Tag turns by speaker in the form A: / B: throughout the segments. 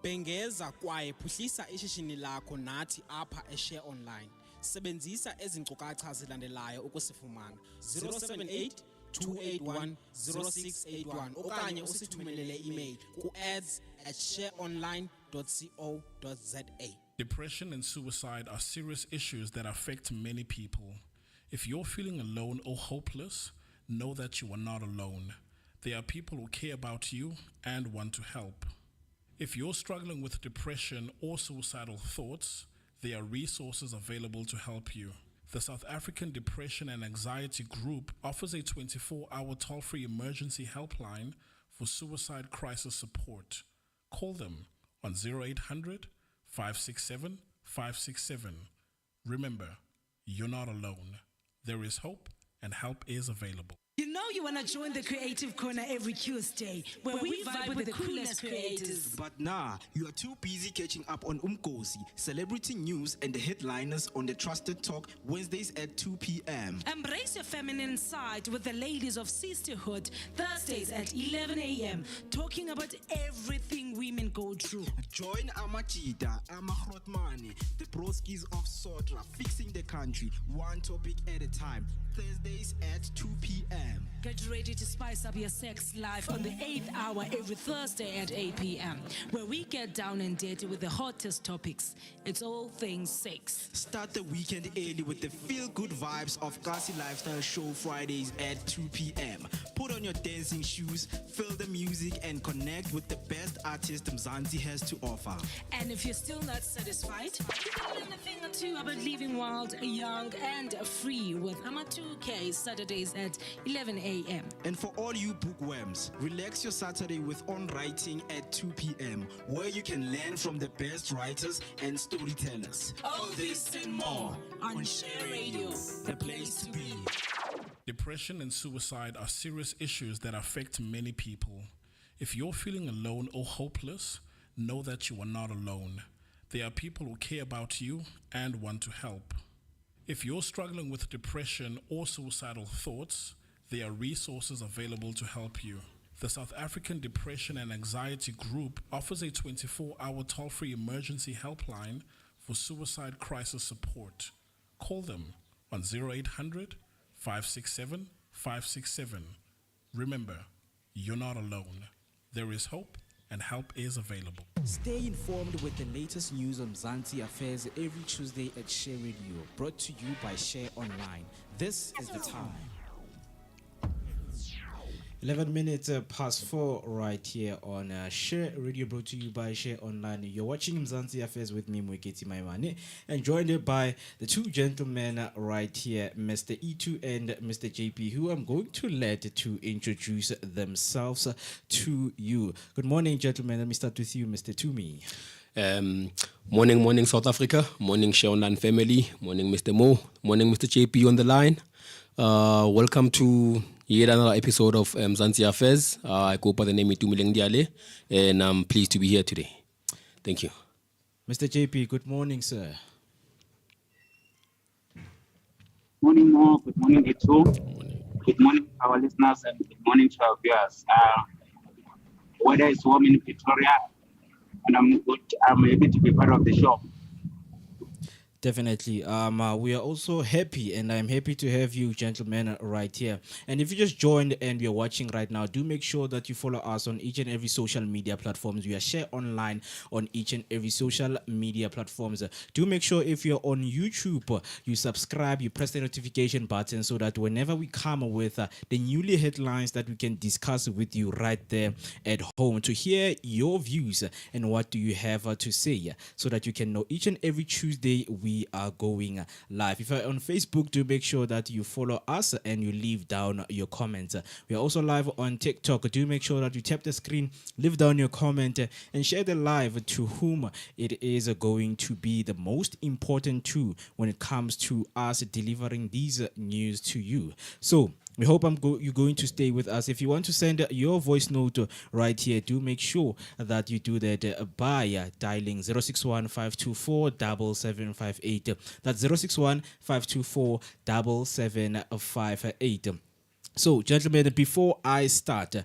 A: Bhengeza kwaye phuhlisa ishishini lakho nathi apha eShare Online. Sebenzisa ezi nkcukacha zilandelayo ukusifumana: 078 281 0681 okanye usithumelele email ku-ads@shareonline.co.za.
B: Depression and suicide are serious issues that affect many people. If you're feeling alone or hopeless, know that you are not alone. There are people who care about you and want to help. If you're struggling with depression or suicidal thoughts, there are resources available to help you. The South African Depression and Anxiety Group offers a 24-hour toll-free emergency helpline for suicide crisis support. Call them on 0800 567 567. Remember, you're not alone. There is hope and help is available.
C: You know you want to join the Creative Corner every Tuesday, where we vibe with the coolest creators.
D: But nah, you are too busy catching up on Umkosi, celebrity news, and the headliners on the Trusted Talk Wednesdays at 2 p.m.
C: Embrace your feminine side with the ladies of sisterhood Thursdays at 11 a.m. talking about everything women go through.
D: Join Amachita, Amahrotmani, the broskis of Sotra, fixing the country, one topic at a time. Thursdays at 2 p.m.
C: Get ready to spice up your sex life on the 8th hour every Thursday at 8 p.m. where we get down and dirty with the hottest topics. It's all things sex.
D: Start the weekend early with the feel-good vibes of Kasi Lifestyle Show Fridays at 2 p.m. Put on your dancing shoes, feel the music, and connect with the best artist Mzansi has to offer.
C: And if you're still not satisfied, you can learn a thing or two about living wild, young, and free with Ama 2K Saturdays at 11 a.m.
D: And for all you bookworms, relax your Saturday with On Writing at 2 p.m. where you can learn from the best writers and storytellers.
C: All this and more on Share Radio, the place to be.
B: Depression and suicide are serious issues that affect many people. If you're feeling alone or hopeless, know that you are not alone. There are people who care about you and want to help. If you're struggling with depression or suicidal thoughts, there are resources available to help you. The South African Depression and Anxiety Group offers a 24-hour toll-free emergency helpline for suicide crisis support. Call them on 0800 567 567. Remember, you're not alone. There is hope and help is available.
D: Stay informed with the latest news on Mzansi affairs every Tuesday at Share Radio, brought to you by Share Online. This is the time.
E: 11 minutes past 4 right here on Share Radio, brought to you by Share Online. You're watching Mzansi Affairs with me, Mweketi Maimane, and joined by the two gentlemen right here, Mr. E2 and Mr. JP, who I'm going to let to introduce themselves to you. Good morning, gentlemen. Let me start with you, Mr. Tumi.
F: Morning, South Africa. Morning, Share Online family. Morning, Mr. Mo. Morning, Mr. JP on the line. Welcome to yet another episode of Mzansi Affairs. I go by the name Itu Milengdiale, and I'm pleased to be here today. Thank you.
E: Mr. JP, good morning, sir.
G: Morning, Mo. Good morning, Itu. Good morning, our listeners, and good morning to our viewers. Weather is warm in Pretoria, and I'm happy to be part of the show.
E: Definitely. We are also happy, and I'm happy to have you gentlemen right here. And if you just joined and you're watching right now, do make sure that you follow us on each and every social media platforms. We are Share Online on each and every social media platforms. Do make sure if you're on YouTube, you subscribe, you press the notification button so that whenever we come with the newly headlines that we can discuss with you right there at home to hear your views and what do you have to say, so that you can know each and every Tuesday we are going live. If you're on Facebook, do make sure that you follow us and you leave down your comments. We are also live on TikTok. Do make sure that you tap the screen, leave down your comment, and share the live to whom it is going to be the most important to when it comes to us delivering these news to you. So we hope you're going to stay with us. If you want to send your voice note right here, do make sure that you do that by dialing 061-524-7758. That's 061-524-7758. So, gentlemen, before I start,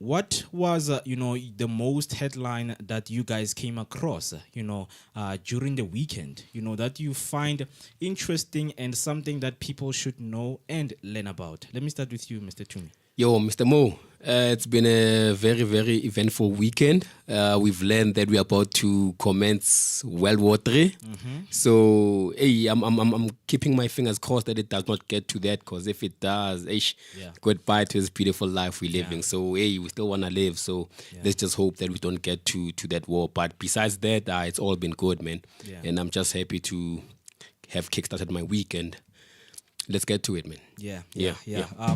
E: what was the most headline that you guys came across during the weekend, that you find interesting and something that people should know and learn about? Let me start with you, Mr. Tumi.
F: Yo, Mr. Mo, it's been a very, very eventful weekend. We've learned that we're about to commence World War III. So, hey, I'm keeping my fingers crossed that it does not get to that, because if it does, goodbye to this beautiful life we're living. So, hey, we still want to live. So, let's just hope that we don't get to that war. But besides that, it's all been good, man. And I'm just happy to have kickstarted my weekend. Let's get to it, man.
E: Yeah.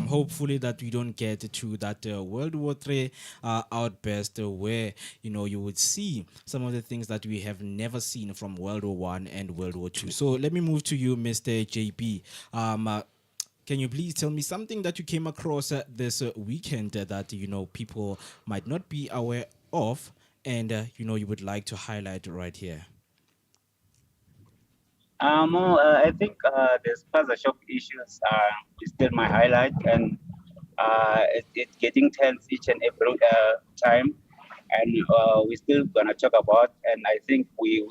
E: Hopefully that we don't get to that World War III outburst where you would see some of the things that we have never seen from World War One and World War II. So let me move to you, Mr. JP. Can you please tell me something that you came across this weekend that people might not be aware of, and you would like to highlight right here?
G: I think the sponsorship issues is still my highlight, and it's getting tense each and every time, and we're still gonna talk about. And I think we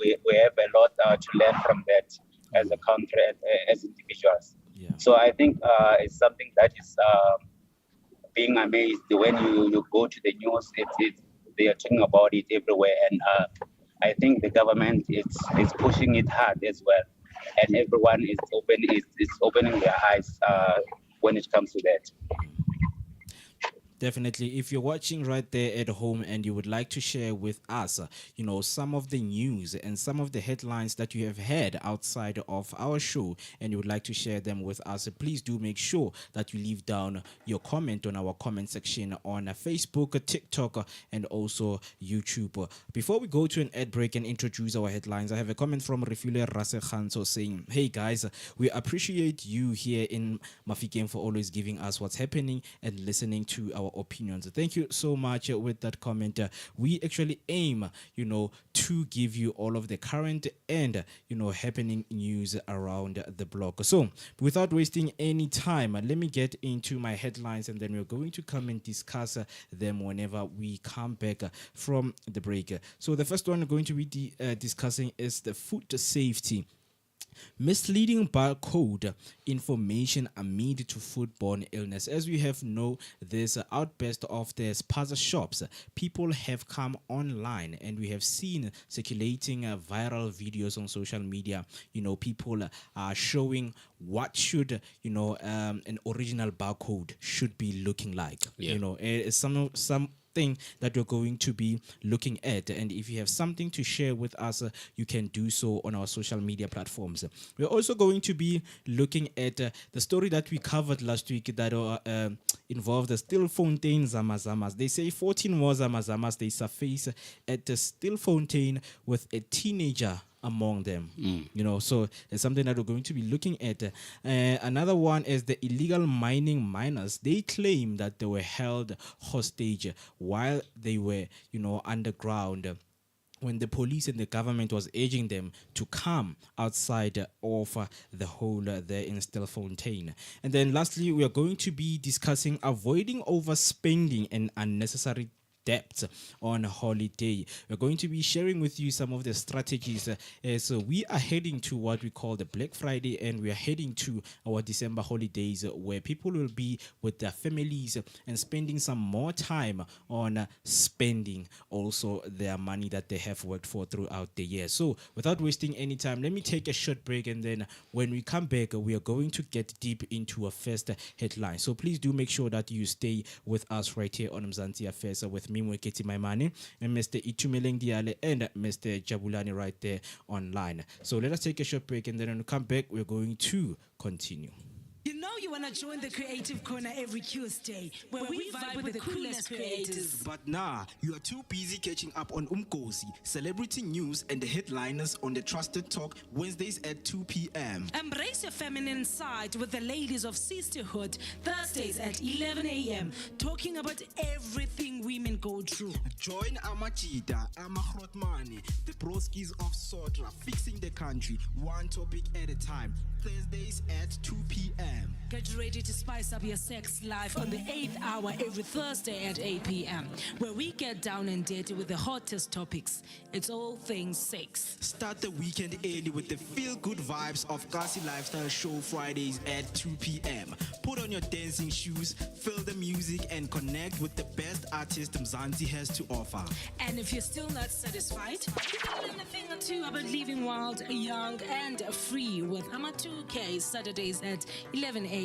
G: have a lot to learn from that as a country and as individuals. So I think it's something that is being amazed when you go to the news. They are talking about it everywhere, and I think the government is pushing it hard as well, and everyone is opening their eyes when it comes to that.
E: Definitely. If you're watching right there at home and you would like to share with us, some of the news and some of the headlines that you have had outside of our show, and you would like to share them with us, please do make sure that you leave down your comment on our comment section on Facebook, TikTok, and also YouTube. Before we go to an ad break and introduce our headlines, I have a comment from Refule Rasekhanso saying, "Hey guys, we appreciate you here in Mafikeng for always giving us what's happening and listening to our opinions." Thank you so much with that comment. We actually aim, to give you all of the current and, happening news around the block. So without wasting any time, let me get into my headlines, and then we're going to come and discuss them whenever we come back from the break. So the first one we're going to be discussing is the food safety. Misleading barcode information amid to foodborne illness. As we have know, this outburst of the spaza shops, people have come online, and we have seen circulating viral videos on social media. People are showing what should an original barcode should be looking like. Something that we're going to be looking at, and if you have something to share with us, you can do so on our social media platforms. We're also going to be looking at the story that we covered last week that involved the Stillfontein Zama Zamas. They say 14 more Zama Zamas they surface at the Stillfontein with a teenager among them. So it's something that we're going to be looking at. Another one is the illegal mining miners. They claim that they were held hostage while they were, underground, when the police and the government was urging them to come outside of the hole there in Stilfontein. And then lastly, we are going to be discussing avoiding overspending and unnecessary debt on holiday. We're going to be sharing with you some of the strategies as we are heading to what we call the Black Friday, and we are heading to our December holidays where people will be with their families and spending some more time on spending also their money that they have worked for throughout the year. So without wasting any time, let me take a short break, and then when we come back, we are going to get deep into a first headline. So please do make sure that you stay with us right here on Mzansi Affairs with me, Mweketi Maimane, and Mr. Itumeleng Diale and Mr. Jabulani right there online. So let us take a short break, and then when we come back, we're going to continue.
C: You want to join the Creative Corner every Tuesday, where we vibe with the coolest creators.
D: But nah, you are too busy catching up on Umkosi, celebrity news, and the headliners on the Trusted Talk Wednesdays at 2 p.m.
C: Embrace your feminine side with the ladies of sisterhood Thursdays at 11 a.m. talking about everything women go through.
D: Join Amachita, Amahrotmani, the broskis of Sotra, fixing the country, one topic at a time. Thursdays at 2 p.m.
C: Get ready to spice up your sex life on the 8th hour every Thursday at 8 p.m., where we get down and dirty with the hottest topics. It's all things sex.
D: Start the weekend early with the feel-good vibes of Kasi Lifestyle Show Fridays at 2 p.m. Put on your dancing shoes, feel the music, and connect with the best artist Mzansi has to offer.
C: And if you're still not satisfied, you can learn a thing or two about living wild, young, and free with Ama 2K Saturdays at 11 a.m.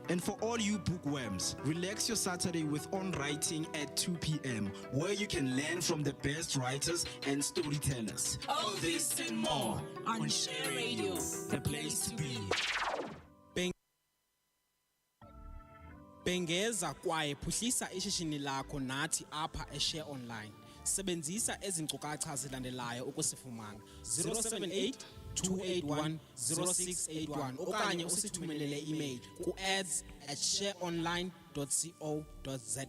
D: And for all you bookworms, relax your Saturday with On Writing at 2 p.m., where you can learn from the best writers and storytellers.
C: All this and more on Share Radio, the place to be.
A: Bengeza kwaye phuhlisa ishishini lakho nathi apha eShare Online. Sebenzisa ezi nkcukacha zilandelayo ukusifumana. 078 281 0681 okanye usithumelele email ku ads@shareonline.co.za.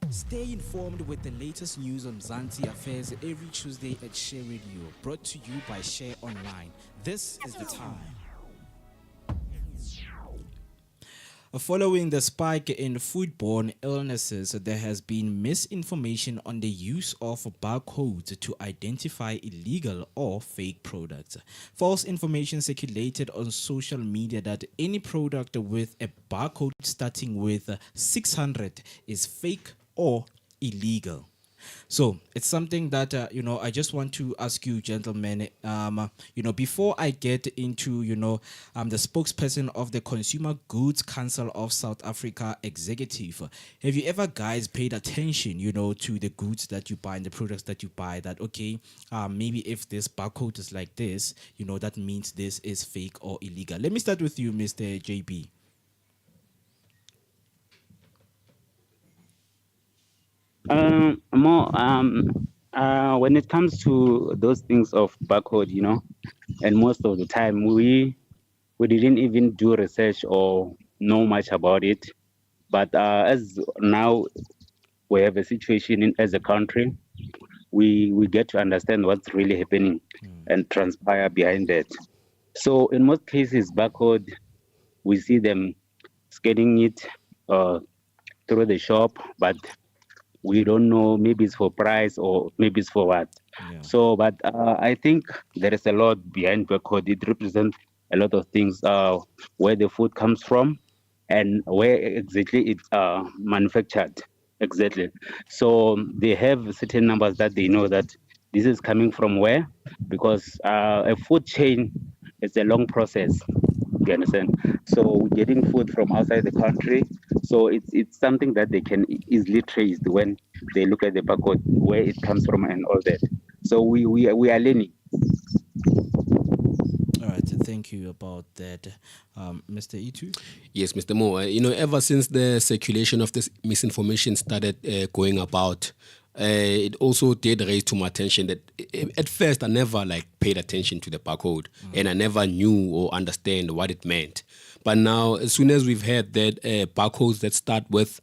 E: Stay informed with the latest news on Mzansi affairs every Tuesday at Share Radio, brought to you by Share Online. This is the time. Following the spike in foodborne illnesses, there has been misinformation on the use of barcodes to identify illegal or fake products. False information circulated on social media that any product with a barcode starting with 600 is fake or illegal. So it's something that I just want to ask you, gentlemen. Before I get into the spokesperson of the Consumer Goods Council of South Africa executive, have you ever guys paid attention, to the goods that you buy and the products that you buy? That maybe if this barcode is like this, that means this is fake or illegal. Let me start with you, Mr. JB.
G: When it comes to those things of barcode, and most of the time we didn't even do research or know much about it. But as now we have a situation as a country, we get to understand what's really happening and transpire behind that. So in most cases, barcode, we see them scanning it through the shop, but we don't know, maybe it's for price or maybe it's for what. Yeah. So, but I think there is a lot behind barcode. It represents a lot of things, where the food comes from and where exactly it's manufactured. Exactly. So they have certain numbers that they know that this is coming from where, because a food chain is a long process. You understand? So getting food from outside the country, so it's something that they can easily trace when they look at the barcode, where it comes from and all that. So we are learning.
E: All right, thank you about that, Mr. Itu.
F: Yes, Mr. Mo. Ever since the circulation of this misinformation started going about, it also did raise to my attention that at first I never paid attention to the barcode, and I never knew or understand what it meant. But now, as soon as we've heard that barcodes that start with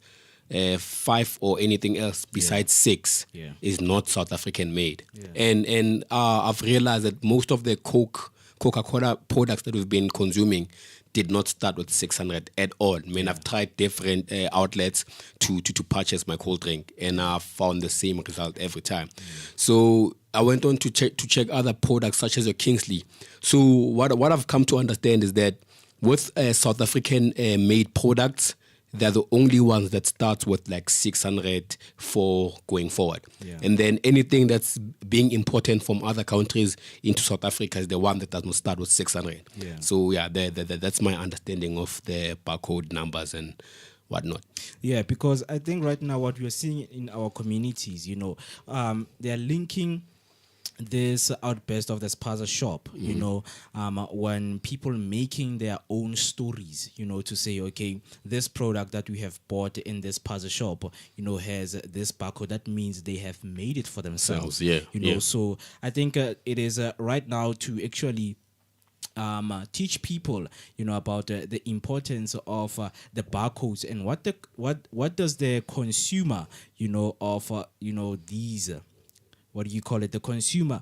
F: 5 or anything else besides 6 is not South African made, and I've realized that most of the Coca-Cola products that we've been consuming did not start with 600 at all. I mean, I've tried different outlets to purchase my cold drink, and I've found the same result every time. So I went on to check other products such as your Kingsley. So what I've come to understand is that with South African made products, they're the only ones that start with 600 for going forward. Yeah. And then anything that's being imported from other countries into South Africa is the one that does not start with 600. Yeah. So that's my understanding of the barcode numbers and whatnot.
E: Yeah, because I think right now what we're seeing in our communities, they're linking this outburst of the spaza shop, when people making their own stories, to say, okay, this product that we have bought in this spaza shop, has this barcode. That means they have made it for themselves. So I think it is right now to actually teach people, about the importance of the barcodes and what does the consumer, of these. What do you call it? The consumer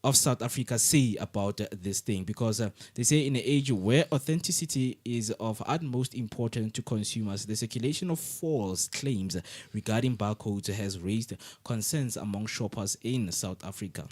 E: of South Africa say about this thing, because they say in an age where authenticity is of utmost importance to consumers, the circulation of false claims regarding barcodes has raised concerns among shoppers in South Africa.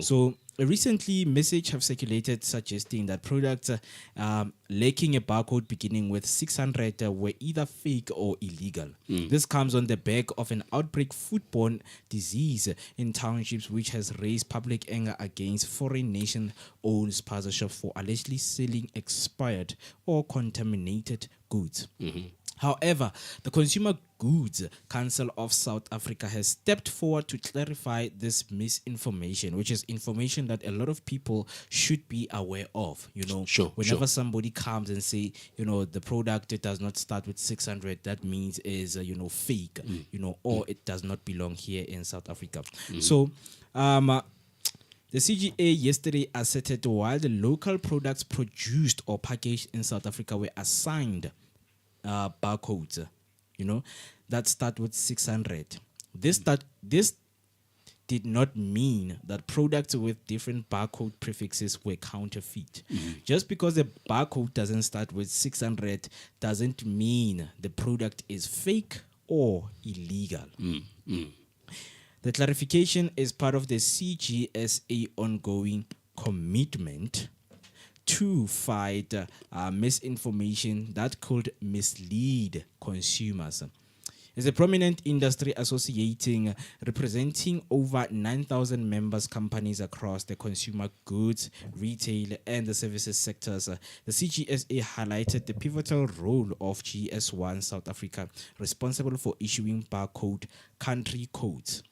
E: So recently, message have circulated suggesting that products lacking a barcode beginning with 600 were either fake or illegal. This comes on the back of an outbreak foodborne disease in townships, which has raised public anger against foreign nation-owned spaza shops for allegedly selling expired or contaminated goods. However, the Consumer Goods Council of South Africa has stepped forward to clarify this misinformation, which is information that a lot of people should be aware of. Whenever somebody comes and say, the product, it does not start with 600, that means is, fake, or it does not belong here in South Africa. So, the CGA yesterday asserted while the local products produced or packaged in South Africa were assigned barcodes, that start with 600. This did not mean that products with different barcode prefixes were counterfeit. Just because a barcode doesn't start with 600 doesn't mean the product is fake or illegal. The clarification is part of the CGSA ongoing commitment to fight misinformation that could mislead consumers. As a prominent industry associating representing over 9,000 members companies across the consumer goods, retail, and the services sectors, the CGSA highlighted the pivotal role of GS1 South Africa, responsible for issuing barcode country codes.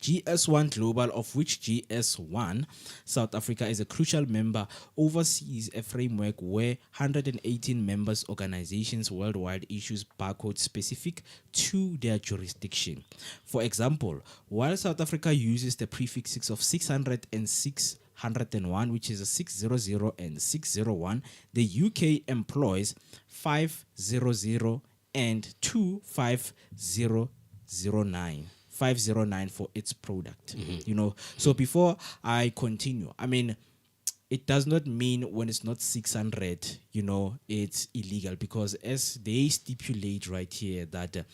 E: GS1 Global, of which GS1 South Africa is a crucial member, oversees a framework where 118 members organizations worldwide issues barcodes specific to their jurisdiction. For example, while South Africa uses the prefixes of 600 and 601, which is a 600 and 601, the UK employs 500 and 25009. 509 for its product. So before I continue, it does not mean when it's not 600, it's illegal, because as they stipulate right here that,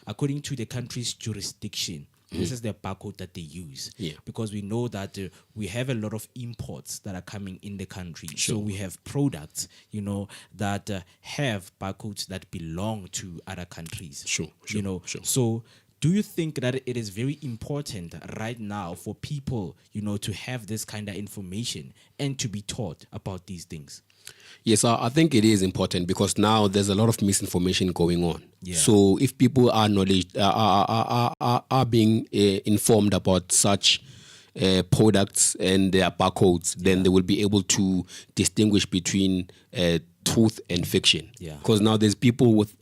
E: according to the country's jurisdiction, this is the barcode that they use. Because we know that we have a lot of imports that are coming in the country. So we have products, that have barcodes that belong to other countries. So do you think that it is very important right now for people, to have this kind of information and to be taught about these things?
F: Yes, I think it is important, because now there's a lot of misinformation going on. So if people are being informed about such products and their barcodes, then they will be able to distinguish between truth and fiction. Because now there's people with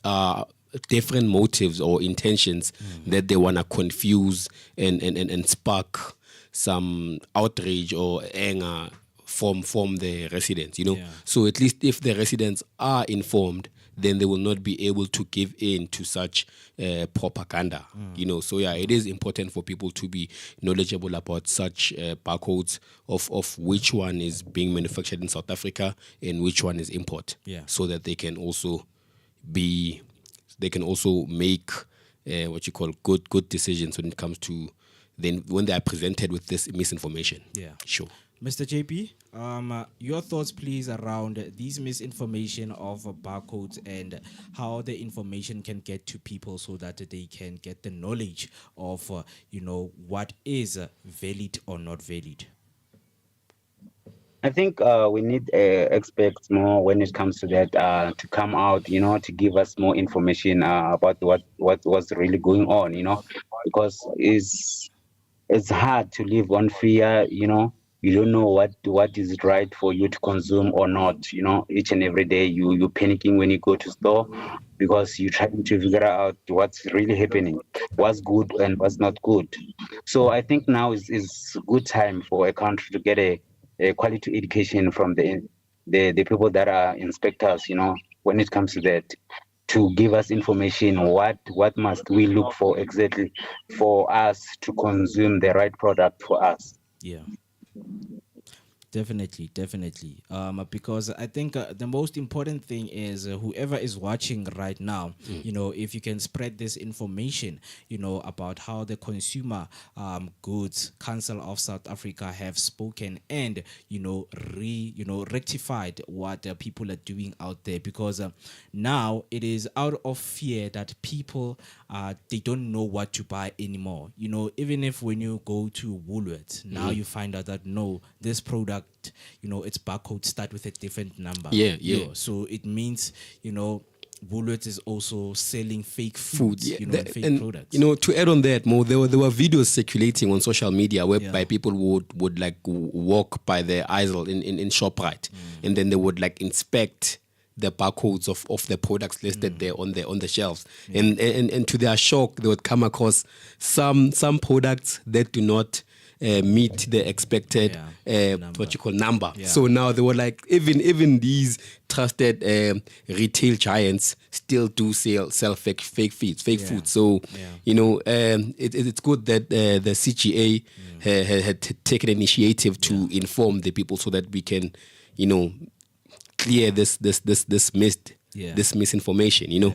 F: different motives or intentions that they want to confuse and spark some outrage or anger from the residents, So at least if the residents are informed, then they will not be able to give in to such propaganda, So it is important for people to be knowledgeable about such barcodes of which one is being manufactured in South Africa and which one is import, so that they can also make what you call good decisions when it comes to when they are presented with this misinformation.
E: Mr. JP, your thoughts, please, around these misinformation of barcodes and how the information can get to people so that they can get the knowledge of, what is valid or not valid.
G: I think we need experts more when it comes to that to come out, to give us more information about what was really going on, because it's hard to live on fear, you don't know what is right for you to consume or not, each and every day you're panicking when you go to store, because you're trying to figure out what's really happening, what's good and what's not good. So I think now is a good time for a country to get a quality education from the people that are inspectors, when it comes to that, to give us information, what must we look for exactly for us to consume the right product for us.
E: Definitely, definitely. Because I think the most important thing is whoever is watching right now, if you can spread this information, about how the Consumer Goods Council of South Africa have spoken and, rectified what people are doing out there. Because now it is out of fear that people, they don't know what to buy anymore. Even if when you go to Woolworths, now you find out that no, this product, its barcode start with a different number. So it means, Woolworths is also selling fake foods, and fake products.
F: To add on that, Mo, there were videos circulating on social media whereby people would like walk by the aisle in ShopRite, and then they would like inspect the barcodes of the products listed there on the shelves, and to their shock, they would come across some products that do not meet the expected number. So now they were like, even these trusted retail giants still do sell fake food. So it's good that the CGA had taken initiative to inform the people so that we can clear this misinformation.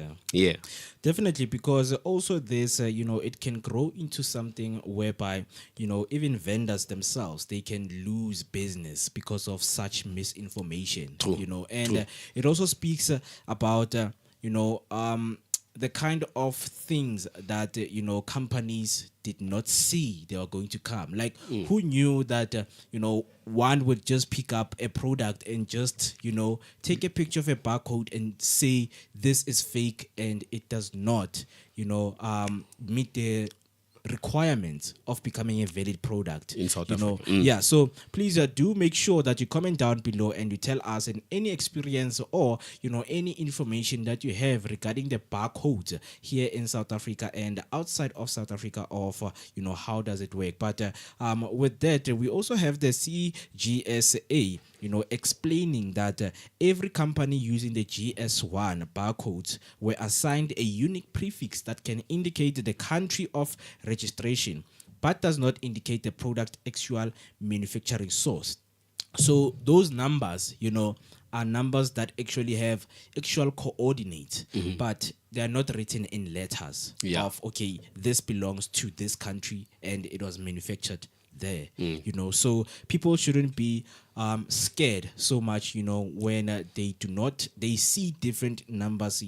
E: Definitely, because also this, it can grow into something whereby, even vendors themselves, they can lose business because of such misinformation. And it also speaks about, the kind of things that, companies did not see they were going to come. Like, who knew that, one would just pick up a product and just, take a picture of a barcode and say this is fake and it does not, meet the requirements of becoming a valid product
F: in South Africa.
E: So please do make sure that you comment down below and you tell us in any experience or any information that you have regarding the barcodes here in South Africa and outside of South Africa of how does it work. But with that, we also have the CGSA explaining that every company using the GS1 barcodes were assigned a unique prefix that can indicate the country of registration, but does not indicate the product actual manufacturing source. So those numbers, are numbers that actually have actual coordinates, but they are not written in letters of, okay, this belongs to this country and it was manufactured there. So people shouldn't be scared so much, when they see different numbers,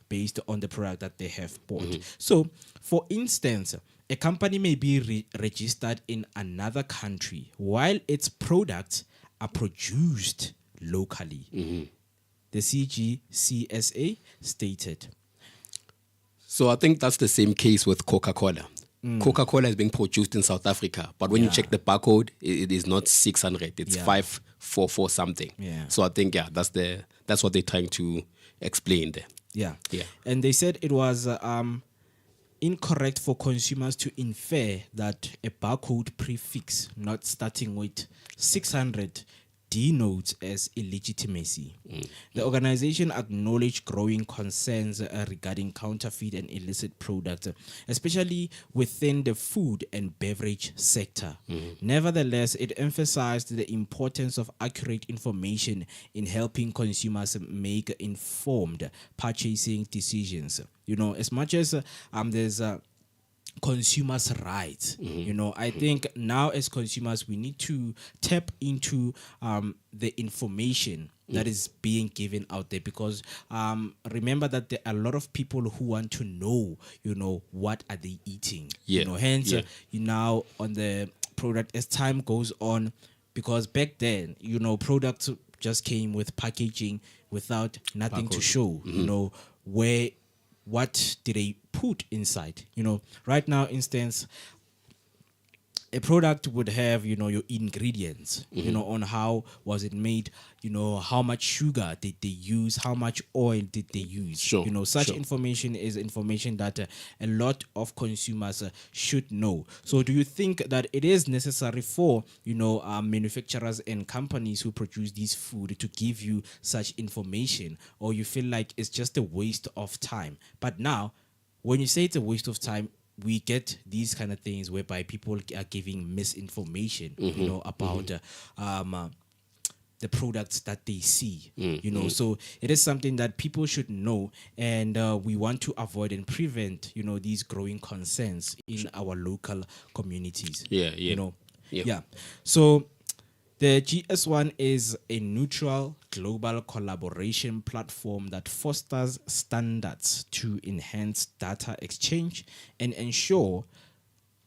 E: based on the product that they have bought. So for instance, a company may be registered in another country while its products are produced locally. The CGCSA stated.
F: So I think that's the same case with Coca-Cola. Coca-Cola is being produced in South Africa, but when you check the barcode, it is not 600, it's 544 something. So I think that's what they're trying to explain there.
E: And they said it was incorrect for consumers to infer that a barcode prefix not starting with 600 denotes as illegitimacy. The organization acknowledged growing concerns regarding counterfeit and illicit products, especially within the food and beverage sector. Nevertheless, it emphasized the importance of accurate information in helping consumers make informed purchasing decisions. As much as there's consumers' rights. I think now as consumers, we need to tap into the information that is being given out there, because remember that there are a lot of people who want to know, what are they eating? Hence, now on the product as time goes on, because back then, products just came with packaging without nothing to show, what did they put inside? Right now, instance, a product would have, your ingredients, on how was it made, how much sugar did they use, how much oil did they use. Such information is information that a lot of consumers should know. So do you think that it is necessary for, manufacturers and companies who produce this food to give you such information, or you feel like it's just a waste of time? But now, when you say it's a waste of time, we get these kind of things whereby people are giving misinformation, about the products that they see, So it is something that people should know, and we want to avoid and prevent, these growing concerns in our local communities.
F: Yeah.
E: So the GS1 is a neutral global collaboration platform that fosters standards to enhance data exchange and ensure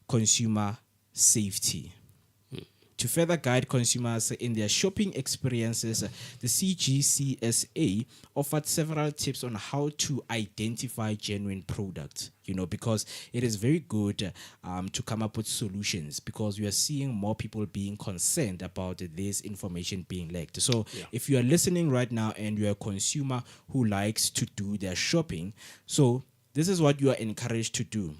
E: consumer safety. To further guide consumers in their shopping experiences, the CGCSA offered several tips on how to identify genuine products, because it is very good to come up with solutions, because we are seeing more people being concerned about this information being leaked. So if you are listening right now and you're a consumer who likes to do their shopping, so this is what you are encouraged to do.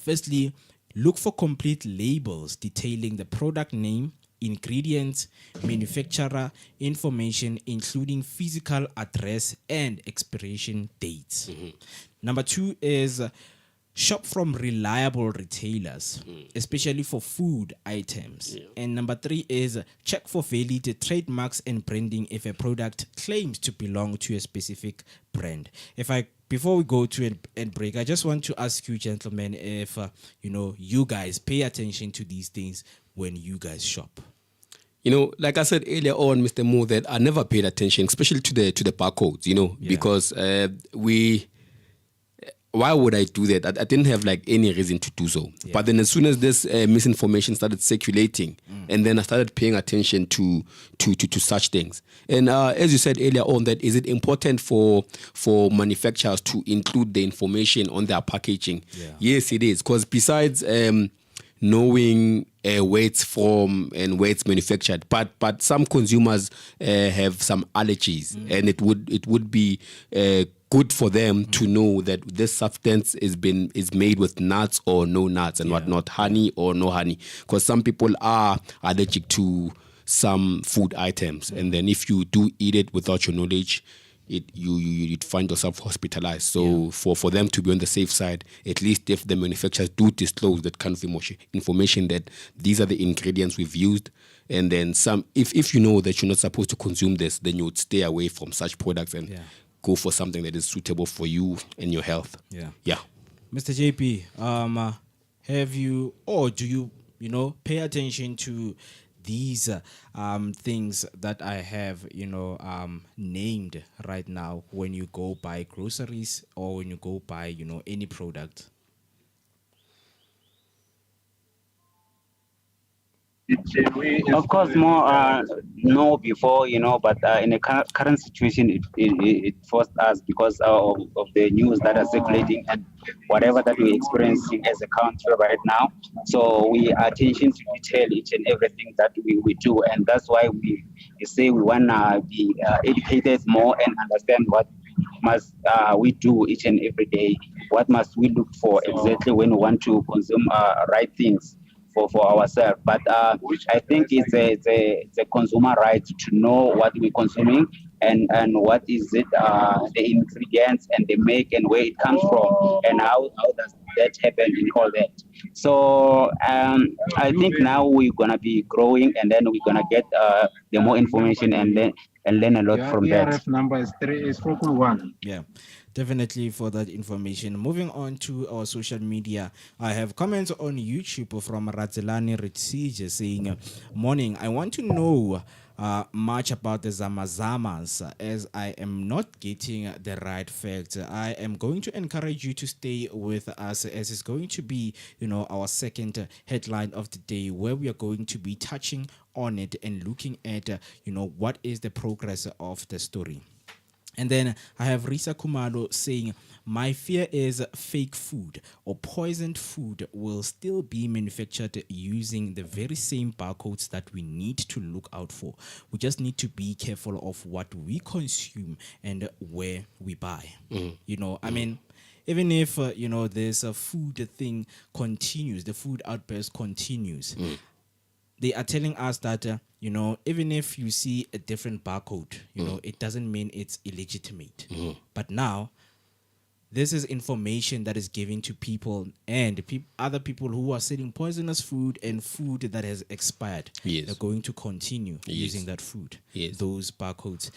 E: Firstly, look for complete labels detailing the product name, ingredients, manufacturer information, including physical address and expiration dates. Number 2 is shop from reliable retailers, especially for food items. And number 3 is check for valid trademarks and branding if a product claims to belong to a specific brand. Before we go to an break, I just want to ask you, gentlemen, if you guys pay attention to these things when you guys shop.
F: Like I said earlier on, Mr. Mo, that I never paid attention, especially to the barcodes, because why would I do that? I didn't have like any reason to do so. Yeah. But then as soon as this misinformation started circulating, and then I started paying attention to such things. And as you said earlier on, that is it important for manufacturers to include the information on their packaging? Yeah. Yes, it is. Because besides knowing where it's from and where it's manufactured, but some consumers have some allergies, and it would be good for them to know that this substance is made with nuts or no nuts and whatnot, honey or no honey, because some people are allergic to some food items, and then if you do eat it without your knowledge, you'd find yourself hospitalized. So for them to be on the safe side, at least if the manufacturers do disclose that kind of information that these are the ingredients we've used, and then some, if you know that you're not supposed to consume this, then you would stay away from such products and go for something that is suitable for you and your health. Yeah.
E: Mr. JP, have you, or do you, pay attention to these things that I have, named right now when you go buy groceries or when you go buy, any product?
G: Of course, more no before, but in the current situation, it forced us because of the news that are circulating and whatever that we're experiencing as a country right now. So we are attention to detail each and everything that we do, and that's why we say we want to be educated more and understand what must we do each and every day. What must we look for exactly when we want to consume right things for ourselves. But I think it's a consumer right to know what we're consuming and what is it, the ingredients and the make and where it comes from and how does that happen and all that. So I think now we're gonna be growing and then we're gonna get the more information and learn a lot from that.
H: ERF number is 4.1.
E: Yeah. Definitely for that information. Moving on to our social media, I have comments on YouTube from Radzelani Ritsije saying, morning, I want to know much about the Zama Zamas as I am not getting the right facts. I am going to encourage you to stay with us as it's going to be, our second headline of the day where we are going to be touching on it and looking at, what is the progress of the story. And then I have Risa Kumalo saying, my fear is fake food or poisoned food will still be manufactured using the very same barcodes that we need to look out for. We just need to be careful of what we consume and where we buy. I mean, even if, there's a food thing continues, the food outburst continues, they are telling us that, even if you see a different barcode, it doesn't mean it's illegitimate. But now, This is information that is given to people and other people who are selling poisonous food and food that has expired.
F: Yes.
E: They're going to continue using that food.
F: Yes.
E: Those barcodes.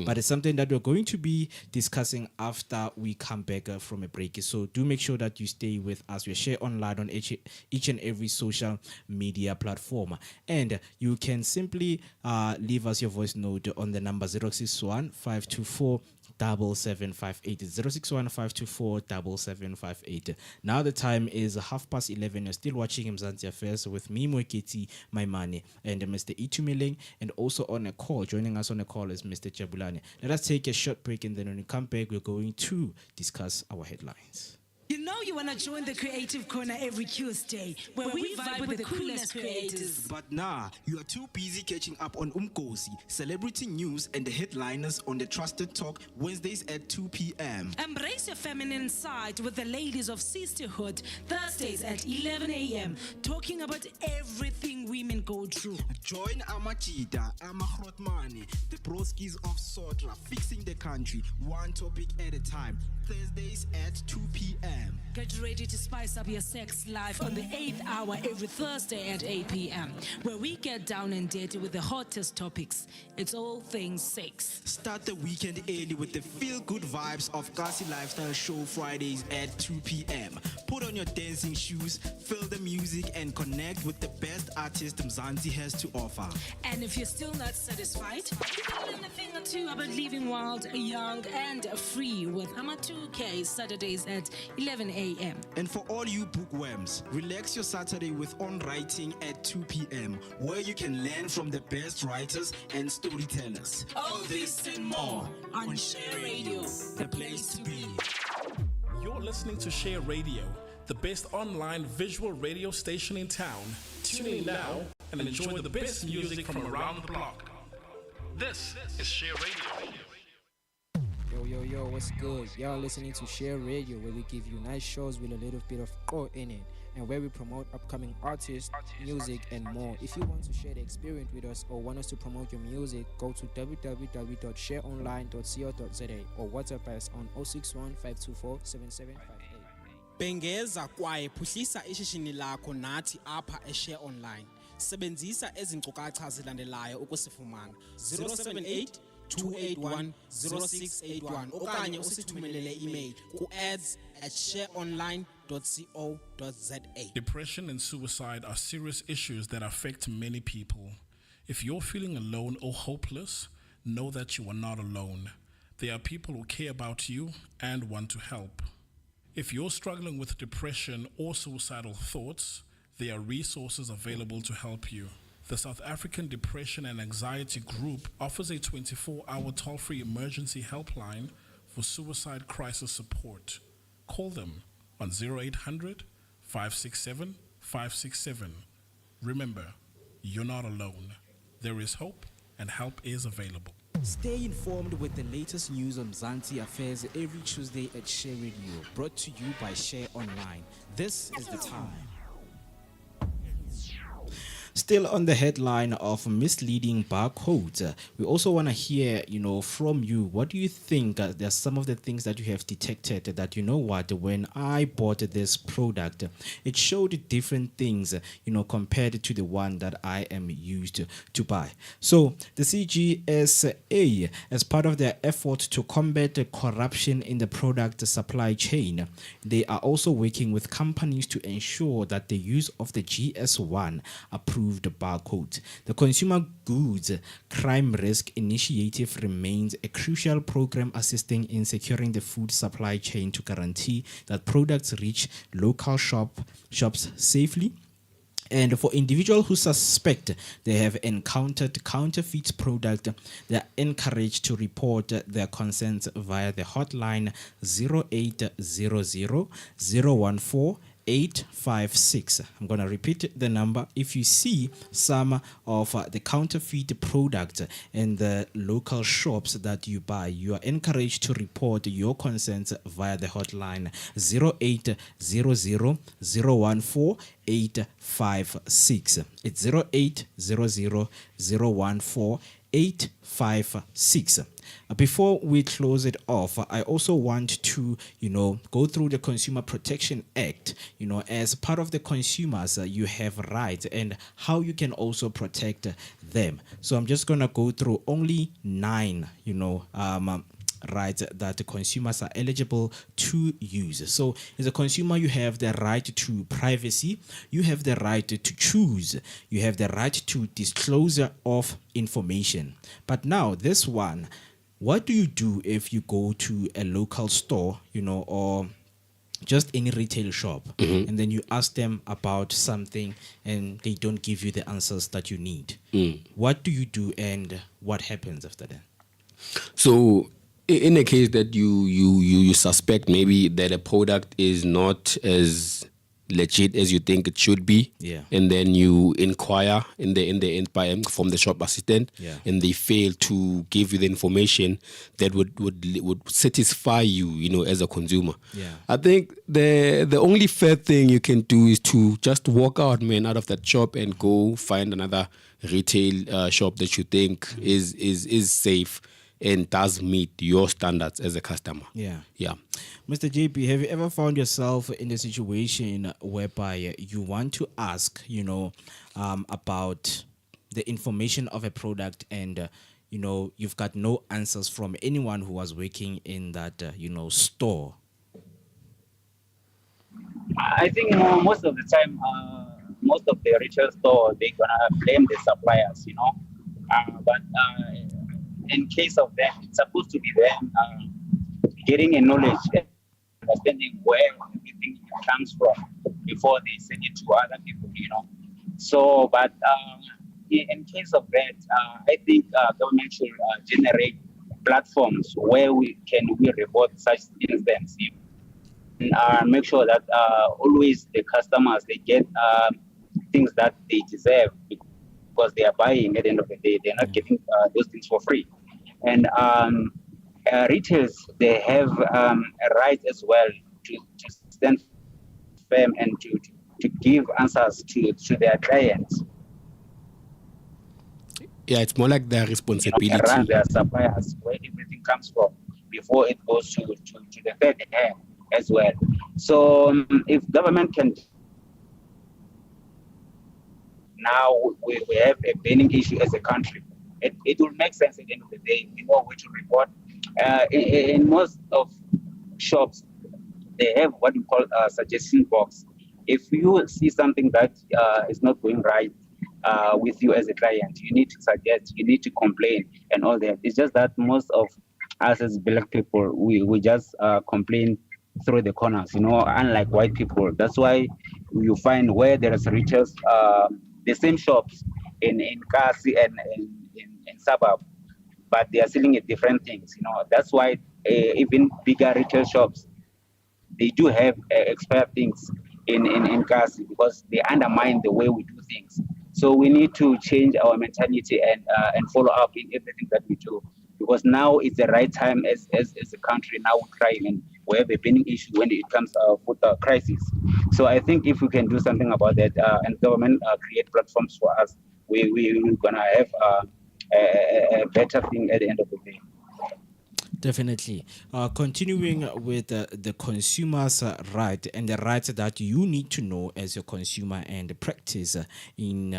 E: But it's something that we're going to be discussing after we come back from a break. So do make sure that you stay with us. We share online on each and every social media platform. And you can simply leave us your voice note on the number 061 524 7758. 061 524 7758. Now the time is 11:30. You're still watching Mzansi Affairs with me, Moeketi Maimane, and Mr. Itumeleng, and also on a call. Joining us on a call is Mr. Jabulani. Let us take a short break, and then when we come back, we're going to discuss our headlines.
C: You know you want to join the Creative Corner every Tuesday, where we vibe with the coolest creators.
D: But nah, you are too busy catching up on Umkosi, celebrity news, and the headliners on the Trusted Talk Wednesdays at 2 p.m.
C: Embrace your feminine side with the ladies of Sisterhood, Thursdays at 11 a.m., talking about everything women go through.
D: Join Amachita, Amahrotmane, the broskies of Sotra, fixing the country, one topic at a time, Thursdays at 2 p.m.
C: Get ready to spice up your sex life on the 8th hour every Thursday at 8 p.m., where we get down and dirty with the hottest topics. It's all things sex.
D: Start the weekend early with the feel-good vibes of Kasi Lifestyle Show Fridays at 2 p.m. Put on your dancing shoes, feel the music, and connect with the best artist Mzansi has to offer.
C: And if you're still not satisfied, you can learn a thing or two about living wild, young, and free with Ama 2K Saturdays at 11 a.m.
D: And for all you bookworms, relax your Saturday with On Writing at 2 p.m., where you can learn from the best writers and storytellers.
C: All this and more on Share Radio, the place to be.
B: You're listening to Share Radio, the best online visual radio station in town. Tune in now and enjoy the best music from around the block. This is Share Radio.
I: Yo, what's good? Y'all listening to Share Radio, where we give you nice shows with a little bit of core in it, and where we promote upcoming artists, music, and more. If you want to share the experience with us or want us to promote your music, go to www.shareonline.co.za or WhatsApp us on 061 524 7758.
A: Bengeza kwaye phuhlisa ishishini lakho nathi apha eShare Online. Sebenzisa ezinkcukacha zilandelayo ukusifumana. 078 281 0681 okanye usithumelele email ku ads@shareonline.co.za.
B: Depression and suicide are serious issues that affect many people. If you're feeling alone or hopeless, know that you are not alone. There are people who care about you and want to help. If you're struggling with depression or suicidal thoughts, there are resources available to help you. The South African Depression and Anxiety Group offers a 24-hour toll-free emergency helpline for suicide crisis support. Call them on 0800 567 567. Remember, you're not alone. There is hope and help is available.
E: Stay informed with the latest news on Mzansi Affairs every Tuesday at Share Radio, brought to you by Share Online. This is the time. Still on the headline of misleading barcodes, we also want to hear, from you. What do you think? There's some of the things that you have detected that, when I bought this product, it showed different things, compared to the one that I am used to buy. So the CGSA, as part of their effort to combat corruption in the product supply chain, they are also working with companies to ensure that the use of the GS1 approved barcode. The Consumer Goods Crime Risk Initiative remains a crucial program assisting in securing the food supply chain to guarantee that products reach local shops safely. And for individuals who suspect they have encountered counterfeit product, they are encouraged to report their concerns via the hotline 0800 014 856. I'm going to repeat the number. If you see some of the counterfeit product in the local shops that you buy, you are encouraged to report your concerns via the hotline 0800 014 856. It's 0800 014 856. Before we close it off, I also want to, go through the Consumer Protection Act. As part of the consumers, you have rights and how you can also protect them. So I'm just going to go through only 9, rights that the consumers are eligible to use. So as a consumer, you have the right to privacy, you have the right to choose, you have the right to disclosure of information. But now this one, what do you do if you go to a local store, or just any retail shop, and then you ask them about something and they don't give you the answers that you need? What do you do and what happens after that?
F: So in a case that you suspect maybe that a product is not as legit as you think it should be, and then you inquire from the shop assistant, and they fail to give you the information that would satisfy you, as a consumer. I think the only fair thing you can do is to just walk out of that shop and go find another retail shop that you think is safe and does meet your standards as a customer.
E: Yeah.
F: Mr.
E: JP, have you ever found yourself in a situation whereby you want to ask, about the information of a product and, you've got no answers from anyone who was working in that, store?
G: I think most of the time, most of the retail store, they're gonna blame the suppliers, but in case of them, it's supposed to be them getting a knowledge, understanding where everything comes from before they send it to other people, So, but in case of that, I think government should generate platforms where we report such incidents, and make sure that always the customers, they get things that they deserve because they are buying at the end of the day. They're not getting those things for free. And retailers, they have a right as well to stand firm and to give answers to their clients.
F: Yeah, it's more like their responsibility.
G: Around their suppliers, where everything comes from, before it goes to the third hand as well. So if government can, now we have a burning issue as a country. It will make sense at the end of the day. We know where to report. In most of shops, they have what we call a suggestion box. If you see something that is not going right with you as a client, you need to suggest, you need to complain and all that. It's just that most of us as black people, we just complain through the corners, unlike white people. That's why you find where there is retailers, the same shops in Kasi and in suburb, but they are selling at different things. That's why even bigger retail shops, they do have expired things in Kasi because they undermine the way we do things. So we need to change our mentality and follow up in everything that we do, because now it's the right time as a country. Now we're crying and we have a burning issue when it comes to food crisis. So I think if we can do something about that and government create platforms for us, we're gonna have a better thing at the end of the day.
E: Definitely. Continuing with the consumer's right and the rights that you need to know as a consumer and practice in,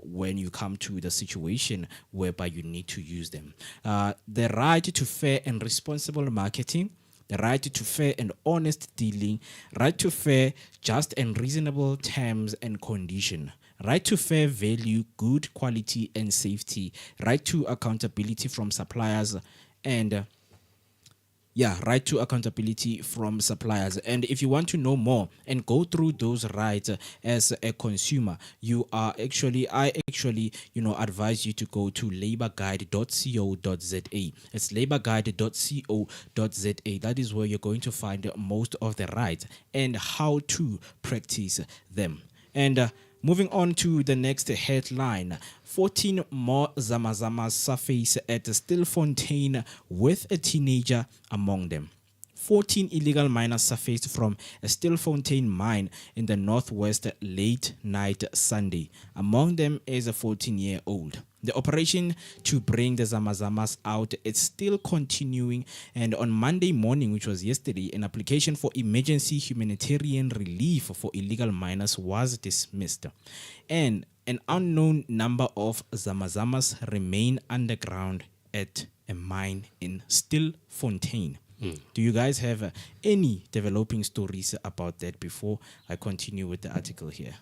E: when you come to the situation whereby you need to use them. The right to fair and responsible marketing, the right to fair and honest dealing, right to fair, just and reasonable terms and condition, right to fair value, good quality and safety, right to accountability from suppliers, and right to accountability from suppliers. And if you want to know more and go through those rights as a consumer, I actually advise you to go to laborguide.co.za. It's laborguide.co.za. That is where you're going to find most of the rights and how to practice them. And moving on to the next headline, 14 more Zama Zamas surface at Stillfontein with a teenager among them. 14 illegal miners surfaced from a Stillfontein mine in the northwest late night Sunday. Among them is a 14-year-old. The operation to bring the Zama Zamas out is still continuing, and on Monday morning, which was yesterday, an application for emergency humanitarian relief for illegal miners was dismissed, and an unknown number of Zama Zamas remain underground at a mine in Stillfontein. Do you guys have any developing stories about that before I continue with the article here?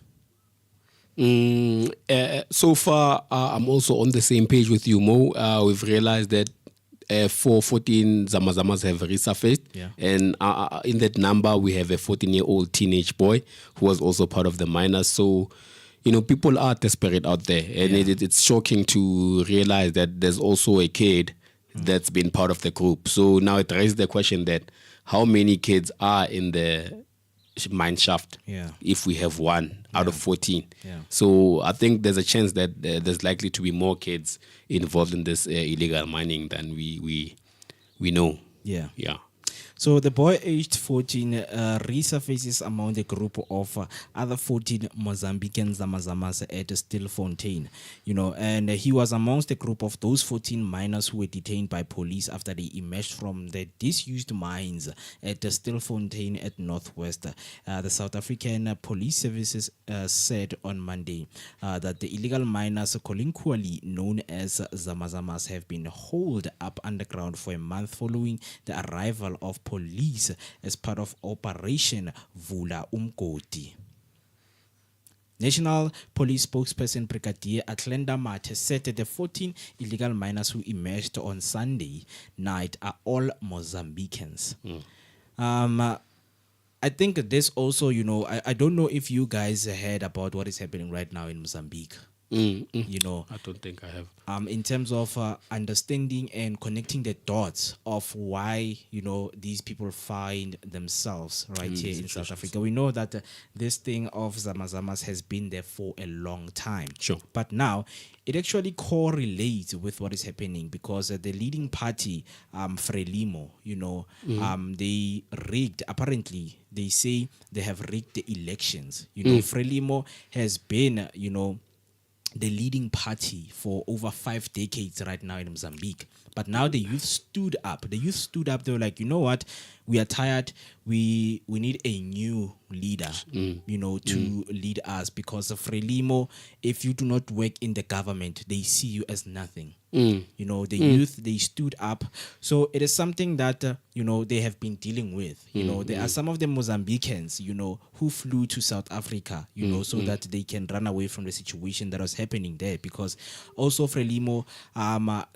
F: So far, I'm also on the same page with you, Mo. We've realized that 14 Zama Zamas have resurfaced.
E: Yeah.
F: And in that number, we have a 14-year-old teenage boy who was also part of the miners. So, people are desperate out there. And it's shocking to realize that there's also a kid that's been part of the group. So now it raises the question that how many kids are in the mine shaft if we have one out of 14. So I think there's a chance that there's likely to be more kids involved in this illegal mining than we know.
E: Yeah.
F: So
E: the boy aged 14 resurfaces among the group of other 14 Mozambican Zama Zamas at Stillfontein, and he was amongst the group of those 14 miners who were detained by police after they emerged from the disused mines at Stillfontein at Northwest. The South African Police Services said on Monday that the illegal miners, colloquially known as Zama Zamas, have been holed up underground for a month following the arrival of police as part of Operation Vula Umgodi. National Police spokesperson Brigadier Atlenda Mate said that the 14 illegal miners who emerged on Sunday night are all Mozambicans. I think this also, I don't know if you guys heard about what is happening right now in Mozambique.
F: I don't think I have.
E: In terms of understanding and connecting the dots of why, these people find themselves here in South Africa. We know that this thing of Zama Zamas has been there for a long time.
F: Sure.
E: But now it actually correlates with what is happening because the leading party, Frelimo, they rigged, apparently, they say they have rigged the elections. Frelimo has been, the leading party for over 5 decades right now in Mozambique. But now the youth stood up. They were like, you know what? We are tired. We need a new leader, to lead us, because of Frelimo, if you do not work in the government, they see you as nothing. The youth, they stood up. So it is something that, they have been dealing with. There are some of the Mozambicans, who flew to South Africa, so that they can run away from the situation that was happening there. Because also Frelimo,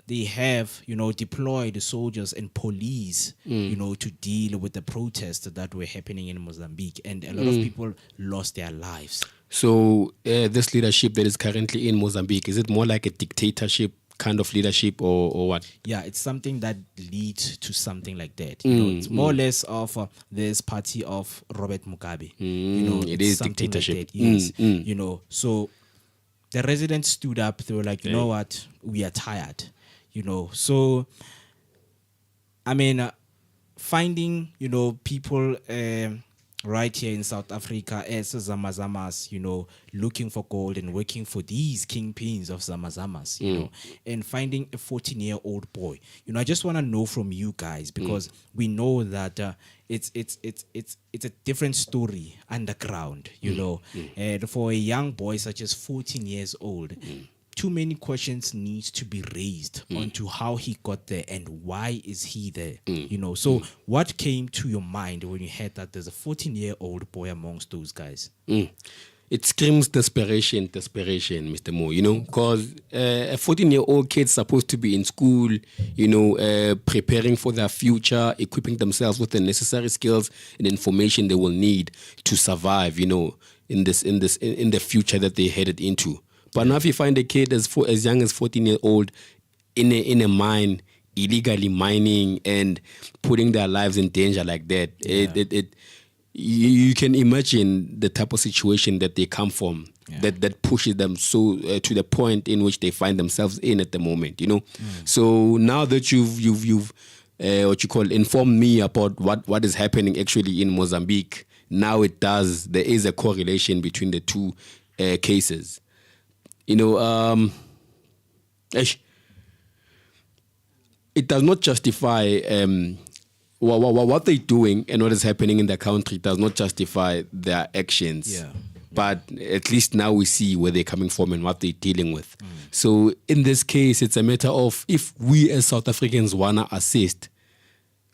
E: they have, deployed soldiers and police, to deal with the protests that were happening in Mozambique. And a lot of people lost their lives.
F: So this leadership that is currently in Mozambique, is it more like a dictatorship kind of leadership or what?
E: Yeah, it's something that leads to something like that. It's more or less of this party of Robert Mugabe.
F: It is dictatorship.
E: Like yes. So the residents stood up. They were like, you know what? We are tired. So I mean, finding people right here in South Africa as Zama Zamas, looking for gold and working for these kingpins of Zama Zamas, and finding a 14-year-old boy. I just want to know from you guys, because we know that it's a different story underground, and for a young boy such as 14 years old, too many questions needs to be raised onto how he got there and why is he there. So what came to your mind when you heard that there's a 14-year-old boy amongst those guys?
F: It screams desperation, Mr. Mo, because a 14-year-old kid's supposed to be in school, preparing for their future, equipping themselves with the necessary skills and information they will need to survive, in the future that they headed into. But now if you find a kid as young as 14-year-old in a mine, illegally mining and putting their lives in danger like that, you can imagine the type of situation that they come from, that pushes them so to the point in which they find themselves in at the moment. So now that you've what you call informed me about what is happening actually in Mozambique, now there is a correlation between the two cases. it does not justify what they're doing and what is happening in the country does not justify their actions.
E: Yeah.
F: But at least now we see where they're coming from and what they're dealing with. So in this case, it's a matter of if we as South Africans want to assist,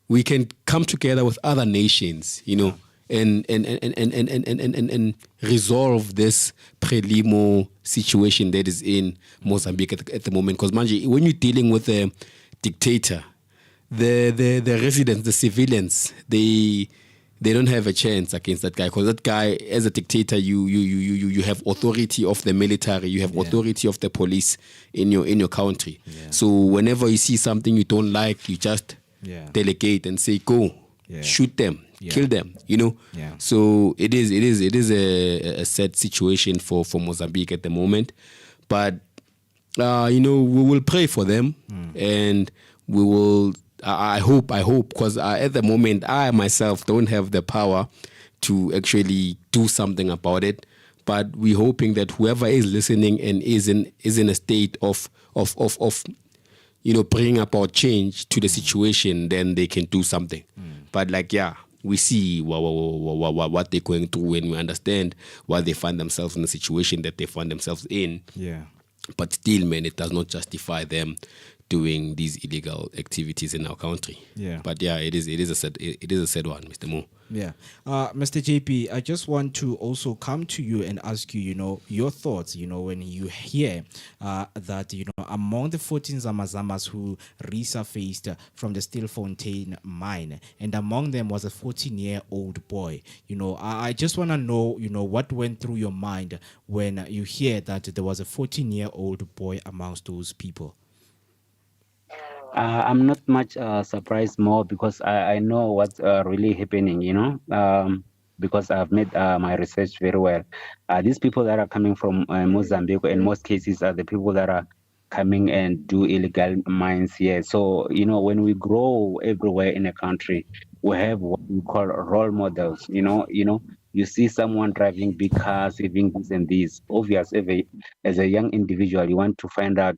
F: we can come together with other nations, and resolve this prelimo situation that is in Mozambique at the moment. Because when you're dealing with a dictator, the residents, the civilians, they don't have a chance against that guy, because that guy, as a dictator, you have authority of the military, you have authority of the police in your country. So whenever you see something you don't like, you just delegate and say, go, shoot them, kill them, So it is a sad situation for Mozambique at the moment. But we will pray for them, and we will. I hope, because at the moment I myself don't have the power to actually do something about it. But we're hoping that whoever is listening and is in a state of bringing about change to the situation, then they can do something. But we see what they're going through, and we understand why they find themselves in the situation that they find themselves in.
E: Yeah.
F: But still, man, it does not justify them doing these illegal activities in our country.
E: Yeah.
F: But it is a sad one, Mr. Mo.
E: Yeah. Mr. JP, I just want to also come to you and ask you, your thoughts, when you hear that, among the 14 Zama Zamas who resurfaced from the Stillfontein mine, and among them was a 14-year-old boy. I just want to know, what went through your mind when you hear that there was a 14-year-old boy amongst those people.
G: I'm not much surprised more because I know what's really happening, because I've made my research very well. These people that are coming from Mozambique, in most cases, are the people that are coming and do illegal mines here. So, when we grow everywhere in a country, we have what we call role models. You see someone driving big cars, having this and this. Obviously, as a young individual, you want to find out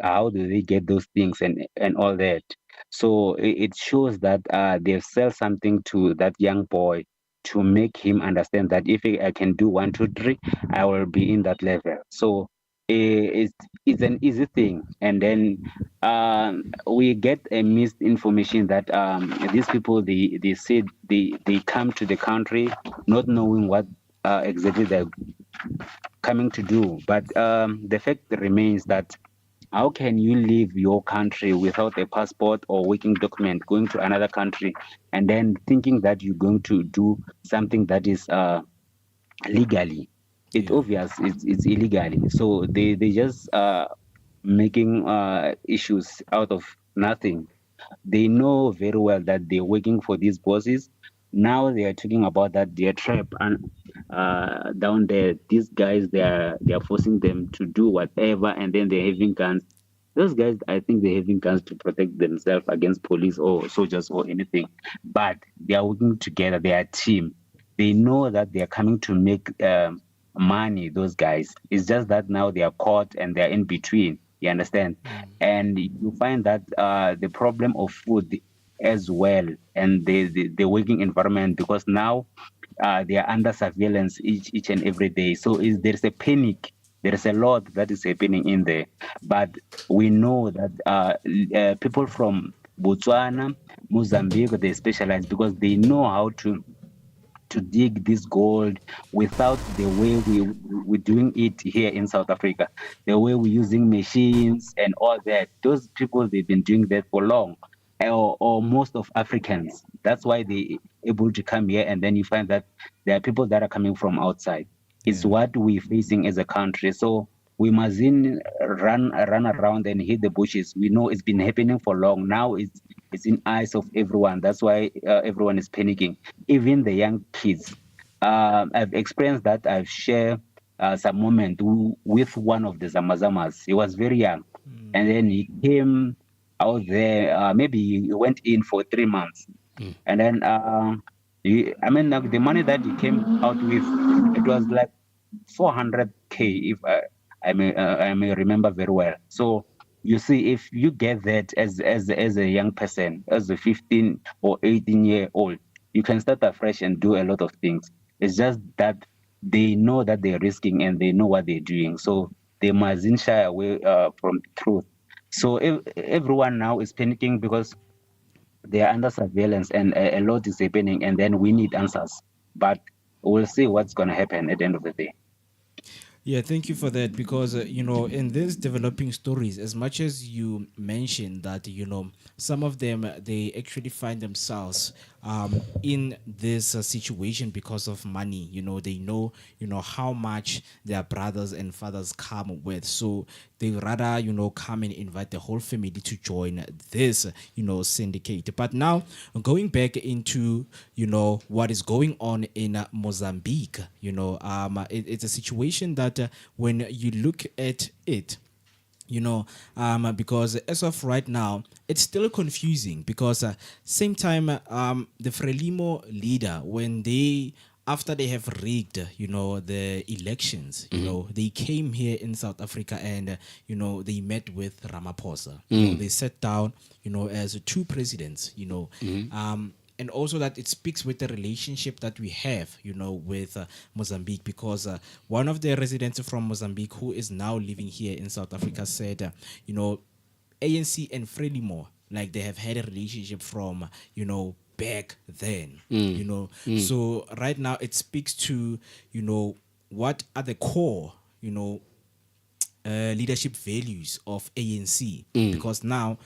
G: how do they get those things and all that. So it shows that they've sell something to that young boy to make him understand that if I can do 1, 2, 3, I will be in that level. So it's an easy thing. And then we get a misinformation that these people, they said they come to the country not knowing what exactly they're coming to do. But the fact remains that how can you leave your country without a passport or working document, going to another country, and then thinking that you're going to do something that is legally? It's obvious it's illegally. So they just making issues out of nothing. They know very well that they're working for these bosses. Now they are talking about that they're trapped and down there. These guys, they are forcing them to do whatever, and then they're having guns. Those guys, I think they're having guns to protect themselves against police or soldiers or anything. But they are working together. They are a team. They know that they are coming to make money. Those guys. It's just that now they are caught and they are in between. You understand? And you find that the problem of food as well, and the working environment, because now they are under surveillance each and every day. So there's a panic. There is a lot that is happening in there. But we know that people from Botswana, Mozambique, they specialize because they know how to dig this gold without the way we're doing it here in South Africa, the way we're using machines and all that. Those people, they've been doing that for long, or most of Africans. That's why they're able to come here, and then you find that there are people that are coming from outside. It's what we're facing as a country. So we mustn't run around and hit the bushes. We know it's been happening for long. Now it's in eyes of everyone. That's why everyone is panicking, even the young kids. I've experienced that. I've shared some moment with one of the Zama Zamas. He was very young, and then he came out there. Maybe he went in for 3 months, and then the money that he came out with, it was like 400K, if I may remember very well. So
H: You see, if you get that as a young person, as a 15 or 18-year-old, you can start afresh and do a lot of things. It's just that they know that they're risking and they know what they're doing, so they mustn't shy away from the truth. So everyone now is panicking because they are under surveillance and a lot is happening, and then we need answers. But we'll see what's going to happen at the end of the day.
E: Yeah, thank you for that. Because in these developing stories, as much as you mentioned that some of them, they actually find themselves in this situation because of money. They know how much their brothers and fathers come with, so they rather come and invite the whole family to join this syndicate. But now, going back into what is going on in Mozambique, it's a situation that when you look at it, because as of right now, it's still confusing. Because same time, the Frelimo leader, when they after they have rigged, the elections, they came here in South Africa and, they met with Ramaphosa. They sat down, as two presidents, and also that it speaks with the relationship that we have, with Mozambique. Because one of the residents from Mozambique who is now living here in South Africa said, ANC and Frelimo, like they have had a relationship from, back then, So right now it speaks to, what are the core, leadership values of ANC. Because now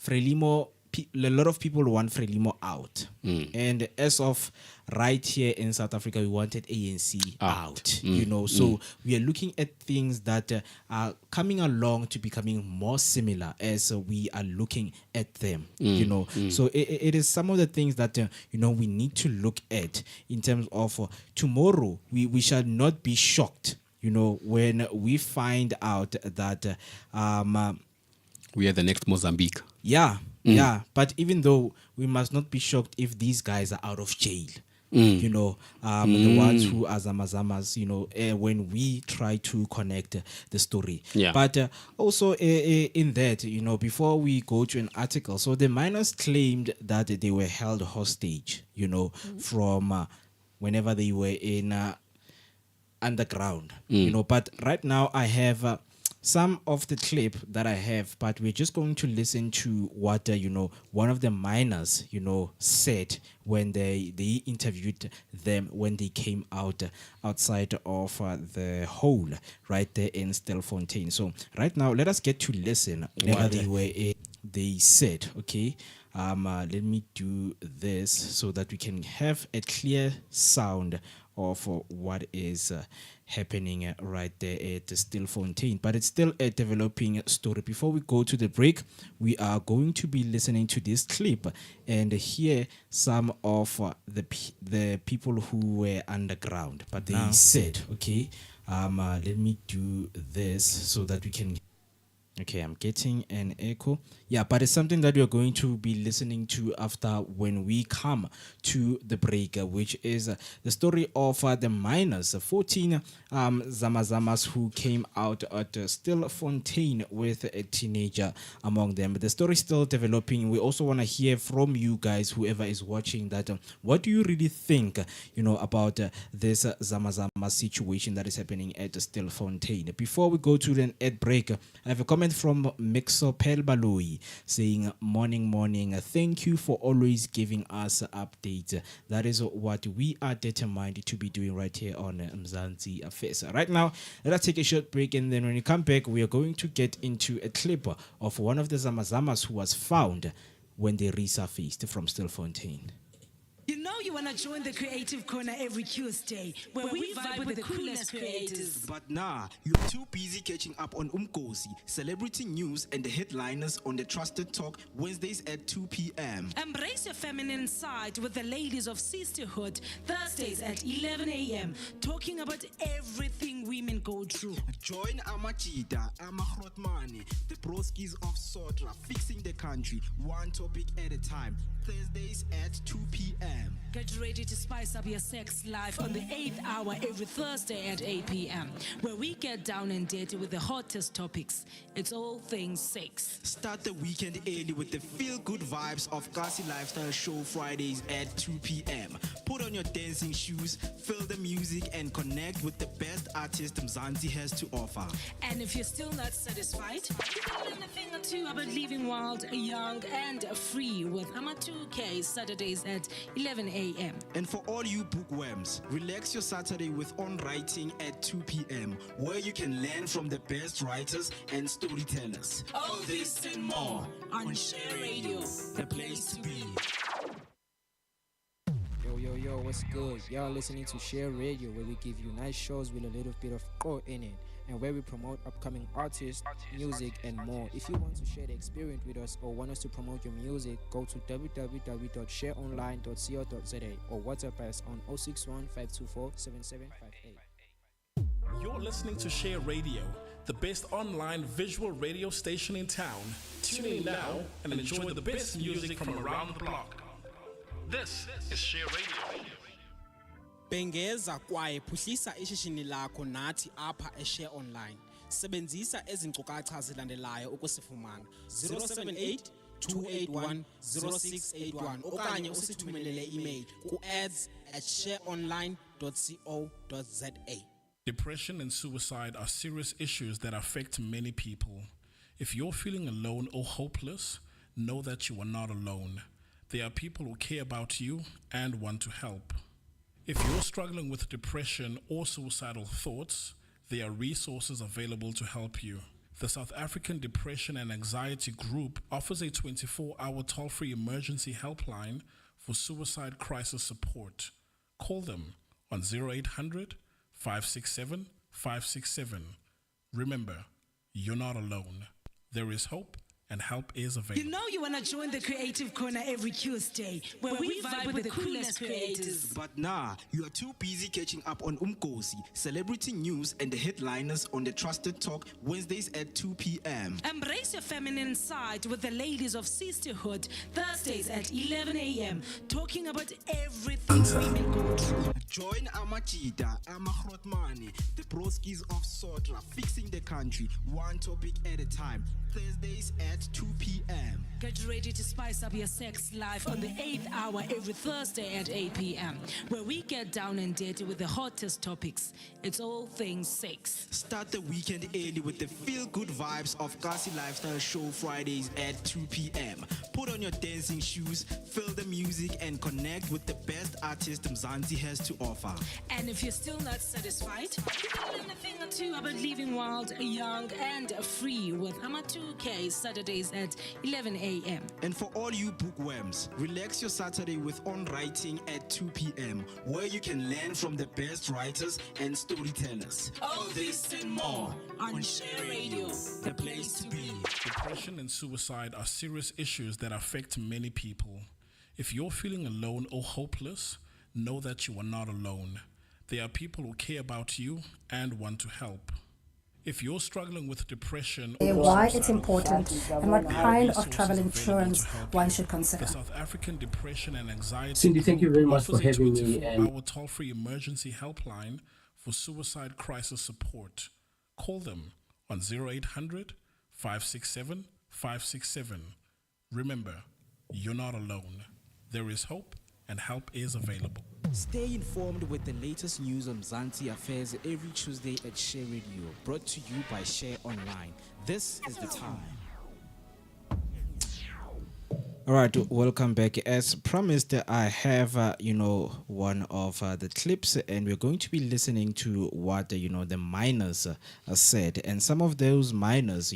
E: Frelimo, a lot of people want Frelimo out. And as of right here in South Africa, we wanted ANC out. So we are looking at things that are coming along to becoming more similar as we are looking at them. So it is some of the things that we need to look at in terms of tomorrow. We shall not be shocked when we find out that
F: we are the next Mozambique.
E: Yeah, but even though we must not be shocked if these guys are out of jail. The ones who are Zama Zamas, when we try to connect the story. But also in that, before we go to an article, so the miners claimed that they were held hostage, from whenever they were in underground. But right now I have some of the clip that I have, but we're just going to listen to what one of the miners said when they interviewed them when they came outside of the hole right there in Stillfontein. So right now, let us get to listen what they said. Okay, let me do this so that we can have a clear sound of what is happening right there at Stillfontein. But it's still a developing story. Before we go to the break, we are going to be listening to this clip and hear some of the people who were underground. But they said, okay, let me do this so that we can... Okay, I'm getting an echo. Yeah, but it's something that we're going to be listening to after when we come to the break, which is the story of the miners, 14 Zama Zamas who came out at Stillfontein with a teenager among them. The story is still developing. We also want to hear from you guys, whoever is watching, that what do you really think, about this Zama Zama situation that is happening at Stillfontein? Before we go to an ad break, I have a comment from Mixo Pelbaloi saying, morning, thank you for always giving us updates. That is what we are determined to be doing right here on Mzansi Affairs. Right now, let us take a short break, and then when we come back, we are going to get into a clip of one of the Zama Zamas who was found when they resurfaced from Stillfontein.
C: You want to join the Creative Corner every Tuesday, where we vibe with the coolest creators.
D: But nah, you're too busy catching up on Umkosi, celebrity news, and the headliners on the Trusted Talk Wednesdays at 2 p.m.
C: Embrace your feminine side with the ladies of Sisterhood Thursdays at 11 a.m. talking about everything women go through.
D: Join Amachita, Amahrotmane, the broskies of Sotra, fixing the country, one topic at a time. Thursdays at 2 p.m.
C: Get ready to spice up your sex life on the 8th hour every Thursday at 8 p.m., where we get down and dirty with the hottest topics. It's all things sex.
D: Start the weekend early with the feel-good vibes of Kasi Lifestyle Show Fridays at 2 p.m. Put on your dancing shoes, feel the music, and connect with the best artist Mzansi has to offer.
C: And if you're still not satisfied, you can learn a thing or two about living wild, young, and free with Ama 2K Saturdays at 11 a.m.
D: And for all you bookworms, relax your Saturday with On Writing at 2 p.m., where you can learn from the best writers and storytellers.
C: All this and more on Share Radio, the place to be.
I: Yo, what's good? Y'all listening to Share Radio, where we give you nice shows with a little bit of go in it, and where we promote upcoming artists, music, and more. If you want to share the experience with us or want us to promote your music, go to www.shareonline.co.za or WhatsApp us on 061 524 7758.
B: You're listening to Share Radio, the best online visual radio station in town. Tune in now and enjoy the best music from around the block. This is Share Radio.
A: Bengeza kwaye phuhlisa ishishini lakho nathi apha eShare Online. Sebenzisa ezi nkcukacha zilandelayo ukusifumana. 078 281 0681 okanye usithumelele email ku ads@shareonline.co.za.
B: Depression and suicide are serious issues that affect many people. If you're feeling alone or hopeless, know that you are not alone. There are people who care about you and want to help. If you're struggling with depression or suicidal thoughts, there are resources available to help you. The South African Depression and Anxiety Group offers a 24-hour toll-free emergency helpline for suicide crisis support. Call them on 0800 567 567. Remember, you're not alone. There is hope and help is available.
C: You know you want to join the Creative Corner every Tuesday, where we vibe with the coolest creators.
D: But nah, you are too busy catching up on Umkosi, celebrity news, and the headliners on the Trusted Talk Wednesdays at 2 p.m.
C: Embrace your feminine side with the ladies of sisterhood Thursdays at 11 a.m. talking about everything women go through.
D: Join Amachita, Amahrotmane, the broskis of Sotra, fixing the country, one topic at a time. Thursdays at 2 p.m.
C: Get ready to spice up your sex life on the 8th hour every Thursday at 8 p.m., where we get down and dirty with the hottest topics. It's all things sex.
D: Start the weekend early with the feel-good vibes of Kasi Lifestyle Show Fridays at 2 p.m. Put on your dancing shoes, feel the music, and connect with the best artist Mzansi has to offer.
C: And if you're still not satisfied, you can learn a thing or two about living wild, young, and free with Ama 2K Saturdays at 11 a.m.
D: And for all you bookworms, relax your Saturday with On Writing at 2 p.m., where you can learn from the best writers and storytellers.
C: All this and more on Share Radio, the place to be.
B: Depression and suicide are serious issues that affect many people. If you're feeling alone or hopeless, know that you are not alone. There are people who care about you and want to help. If you're struggling with depression or
J: why
B: suicidal
J: it's important
B: thoughts,
J: and what kind of
B: resources
J: travel
B: available
J: insurance
B: to help
J: one
B: you.
J: should consider.
B: The South African Depression and Anxiety
K: Cindy, thank you very much for
B: offers a
K: having me.
B: 24-hour toll-free emergency helpline for suicide crisis support. Call them on 0800 567 567. Remember, you're not alone. There is hope and help is available.
E: Stay informed with the latest news on Mzansi affairs every Tuesday at Share Radio, brought to you by Share Online. This is the time. All right, welcome back. As promised, I have, one of the clips, and we're going to be listening to what, the miners said. And some of those miners,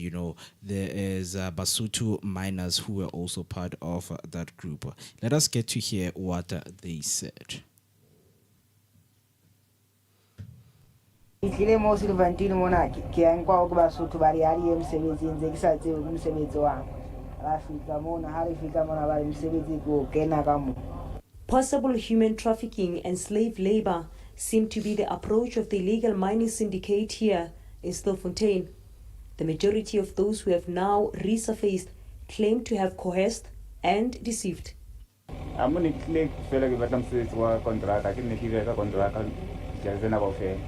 E: there is Basotho miners who were also part of that group. Let us get to hear what they said.
L: Ikile mo Stilfontein mona ke yang kwa go Basotho ba ri ari emsebenzini nze ke sa tsebe umsebenzi wami rafika mona ha re fika mona ba emsebenzini go kena ka mo.
M: Possible human trafficking and slave labor seem to be the approach of the illegal mining syndicate here in Stillfontein. The majority of those who have now resurfaced claim to have coerced and deceived.
G: I'm going to click fela ke batla mosebetsi wa contract ke nne ke beka contract ja tsena kaofela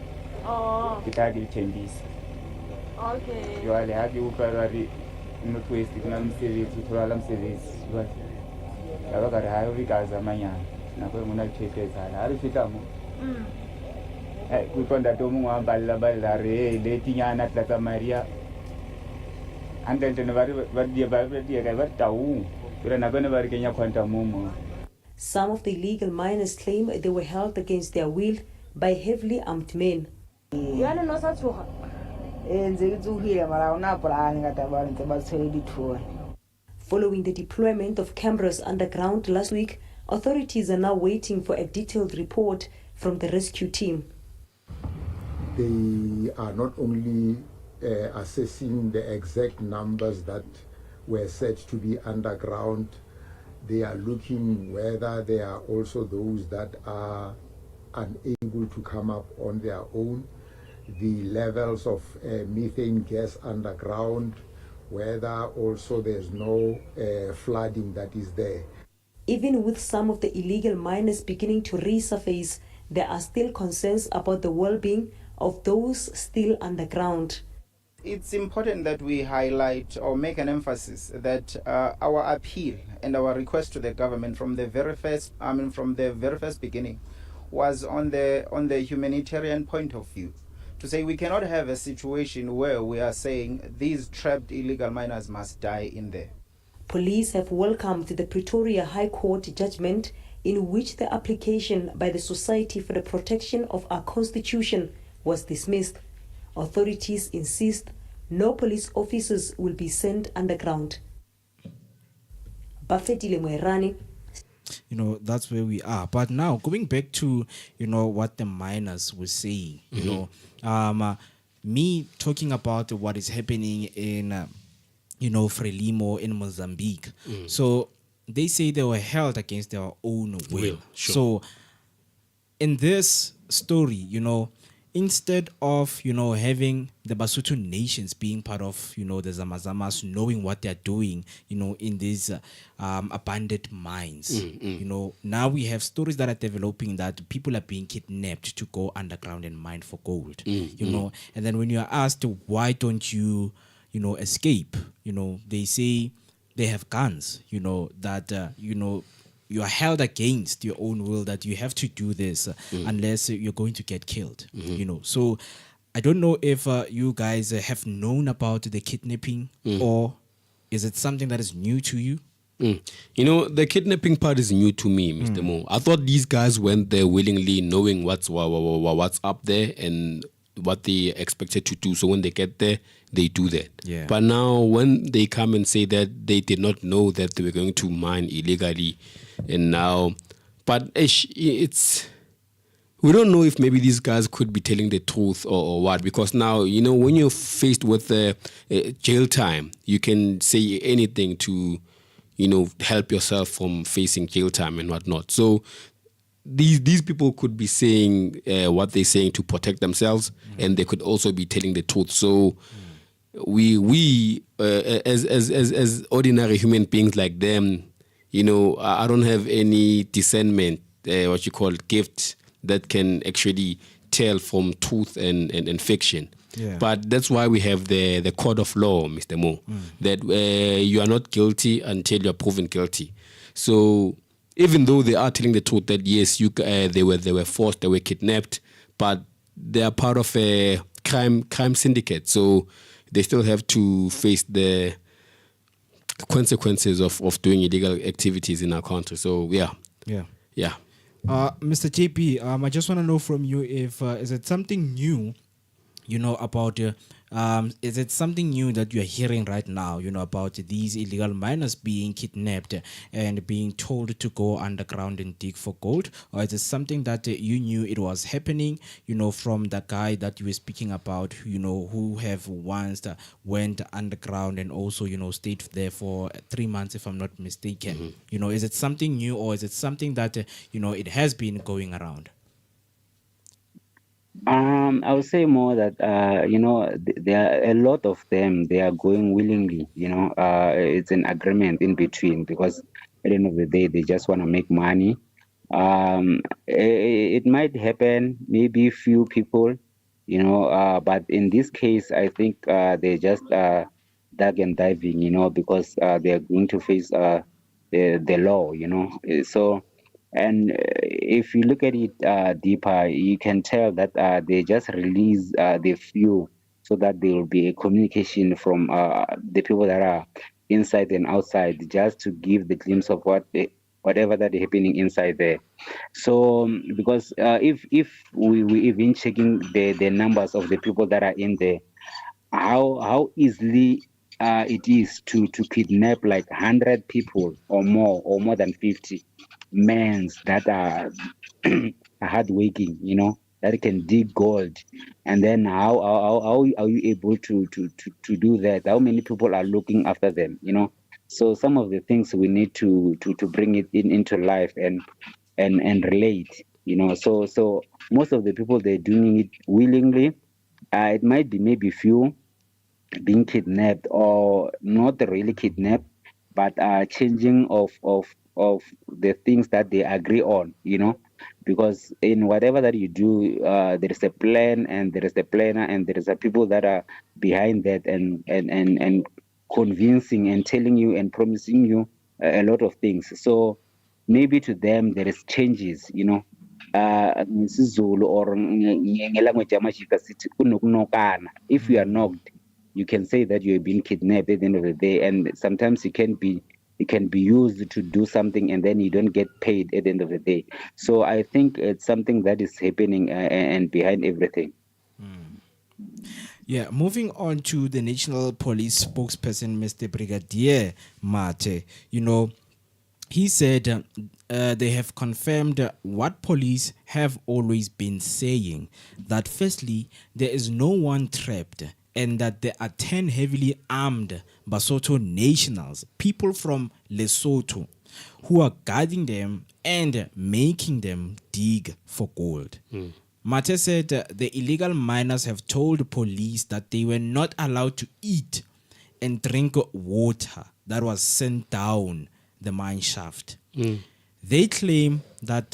G: ke tla ke tendisa
J: Okay.
G: jwale ha ke utlwa ba re Northwest ke na le mosebetsi o thola mosebetsi jwale ya ba ka re ha o ka zamanyana nako e mona tsheketsana ha re fitla mo ku konda to mongwe a balla re le tinyana tla tsa Maria ande tene ba di ka ba taung re na bana ba re kenya quantum mo.
M: Some of the illegal miners claim they were held against their will by heavily armed men.
J: Yana no sa tsoga.
L: Nze ke tsogile mara ona plan ka taba ntse ba tshwere dithuo.
M: Following the deployment of cameras underground last week, authorities are now waiting for a detailed report from the rescue team.
K: They are not only assessing the exact numbers that were said to be underground, they are looking whether there are also those that are unable to come up on their own, the levels of methane gas underground, whether also there's no flooding that is there.
M: Even with some of the illegal miners beginning to resurface, there are still concerns about the well-being of those still underground.
N: It's important that we highlight or make an emphasis that our appeal and our request to the government from the very first beginning was on the humanitarian point of view, to say we cannot have a situation where we are saying these trapped illegal miners must die in there.
M: Police have welcomed the Pretoria High Court judgment in which the application by the Society for the Protection of Our Constitution was dismissed. Authorities insist no police officers will be sent underground. Bafetile Mwerani.
E: That's where we are. But now going back to what the miners were saying, me talking about what is happening in Frelimo in Mozambique. So they say they were held against their own will.
F: Sure.
E: So in this story, instead of having the Basotho nations being part of the Zama Zamas, knowing what they're doing in these abandoned mines, now we have stories that are developing that people are being kidnapped to go underground and mine for gold. And then when you are asked why don't you escape, they say they have guns, that you are held against your own will, that you have to do this unless you're going to get killed. So I don't know if you guys have known about the kidnapping, or is it something that is new to you?
F: The kidnapping part is new to me, Mr. Mo. I thought these guys went there willingly, knowing what's up there and what they expected to do. So when they get there, they do that.
E: Yeah.
F: But now when they come and say that they did not know that they were going to mine illegally, and now, but it's we don't know if maybe these guys could be telling the truth or what, because now, when you're faced with jail time, you can say anything to, help yourself from facing jail time and whatnot. So these people could be saying what they're saying to protect themselves, and they could also be telling the truth. So we as ordinary human beings like them, I don't have any discernment, what you call gift, that can actually tell from truth and fiction.
E: Yeah.
F: But that's why we have the code of law, Mr. Mo, that you are not guilty until you are proven guilty. So even though they are telling the truth that yes, they were forced, they were kidnapped, but they are part of a crime syndicate. So they still have to face the consequences of doing illegal activities in our country. So yeah.
E: Mr. JP, I just want to know from you if is it something new, about is it something new that you're hearing right now, about these illegal miners being kidnapped and being told to go underground and dig for gold? Or is it something that you knew it was happening, from the guy that you were speaking about, who have once went underground and also, stayed there for 3 months, if I'm not mistaken? Is it something new, or is it something that, it has been going around?
H: I would say more that there are a lot of them. They are going willingly. It's an agreement in between, because At the end of the day, they just want to make money. It might happen, maybe few people, but in this case, I think they just dug and diving, because they are going to face the law, So, and if you look at it deeper, you can tell that they just release the few so that there will be a communication from the people that are inside and outside, just to give the glimpse of whatever that is happening inside there. So because if we even checking the numbers of the people that are in there, how easily it is to kidnap like 100 people or more than 50 men that are hardworking, that can dig gold. And then how are you able to do that? How many people are looking after them, So some of the things we need to bring it into life and relate, So most of the people, they're doing it willingly. It might be maybe few being kidnapped, or not really kidnapped, but changing of the things that they agree on, because in whatever that you do, there is a plan, and there is a planner, and there is a people that are behind that, and convincing and telling you and promising you a lot of things. So maybe to them there is changes, ngesiZulu or ngelanguage yamashika sithi kunokunokana. If you are knocked, you can say that you have been kidnapped at the end of the day, and sometimes it can be used to do something, and then you don't get paid at the end of the day. So I think it's something that is happening and behind everything.
E: Yeah, moving on to the National Police spokesperson, Mr. Brigadier Mate, he said they have confirmed what police have always been saying, that firstly, there is no one trapped, and that there are 10 heavily armed Basotho nationals, people from Lesotho, who are guarding them and making them dig for gold. Mate said the illegal miners have told police that they were not allowed to eat and drink water that was sent down the mine shaft. They claim that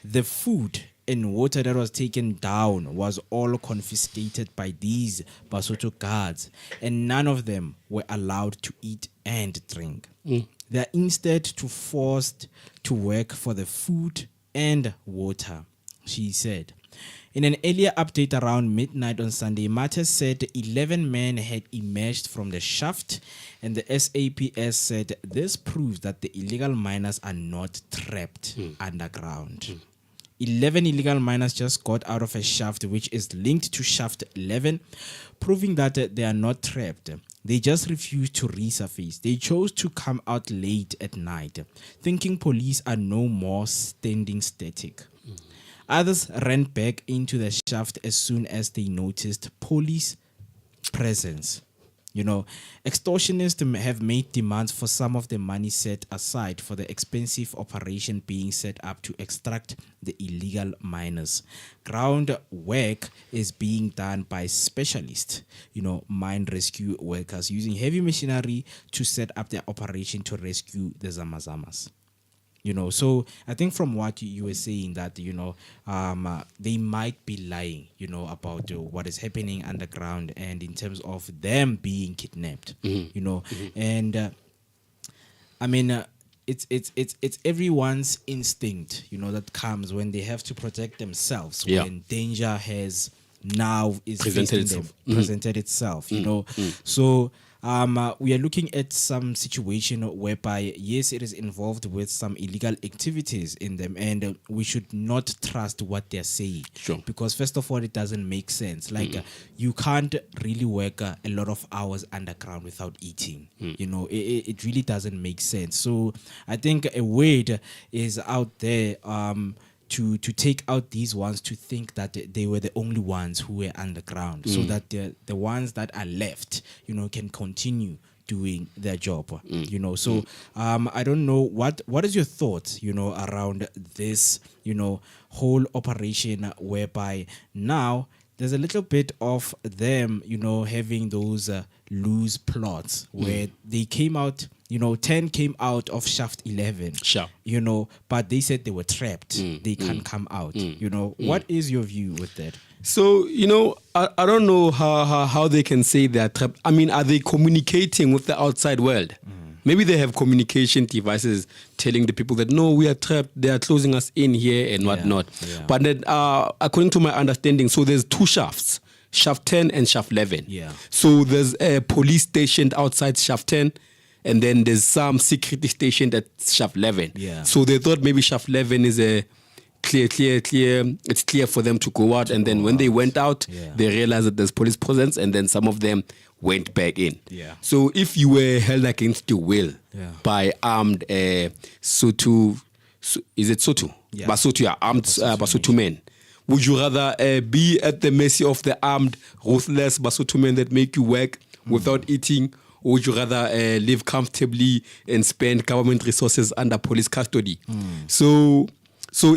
E: the food and water that was taken down was all confiscated by these Basotho guards, and none of them were allowed to eat and drink. They are instead forced to work for the food and water, she said. In an earlier update around midnight on Sunday, Mate said 11 men had emerged from the shaft, and the SAPS said this proves that the illegal miners are not trapped underground. 11 illegal miners just got out of a shaft which is linked to shaft 11, proving that they are not trapped. They just refused to resurface. They chose to come out late at night, thinking police are no more standing static. Others ran back into the shaft as soon as they noticed police presence. Extortionists have made demands for some of the money set aside for the expensive operation being set up to extract the illegal miners. Ground work is being done by specialists, mine rescue workers, using heavy machinery to set up their operation to rescue the Zama Zamas. So I think from what you were saying that, they might be lying, about what is happening underground and in terms of them being kidnapped, and I mean, it's everyone's instinct, that comes when they have to protect themselves, when danger has now is presented itself, So we are looking at some situation whereby, yes, it is involved with some illegal activities in them, and we should not trust what they're saying.
F: Sure.
E: Because first of all, it doesn't make sense. Like you can't really work a lot of hours underground without eating. It really doesn't make sense. So I think a word is out there to take out these ones, to think that they were the only ones who were underground, so that the ones that are left, can continue doing their job. So I don't know what is your thoughts, around this, whole operation, whereby now there's a little bit of them, having those loose plots where they came out 10 came out of shaft 11.
F: Sure.
E: But they said they were trapped. They can't come out. What is your view with that?
F: So, I don't know how they can say they're trapped. I mean, are they communicating with the outside world? Maybe they have communication devices telling the people that, no, we are trapped. They are closing us in here and whatnot.
E: Yeah.
F: But then, according to my understanding, so there's two shafts, shaft 10 and shaft 11.
E: Yeah.
F: So there's a police stationed outside shaft 10. And then there's some security stationed at shaft 11.
E: Yeah.
F: So they thought maybe shaft 11 is a clear. It's clear for them to go out. And then when they went out, they realized that there's police presence. And then some of them went back in.
E: Yeah.
F: So if you were held against your will by armed Sotu, is it Sotu?
E: Yeah.
F: Basotho, armed Basotho men. Would you rather be at the mercy of the armed, ruthless Basotho men that make you work without eating? Or would you rather live comfortably and spend government resources under police custody? So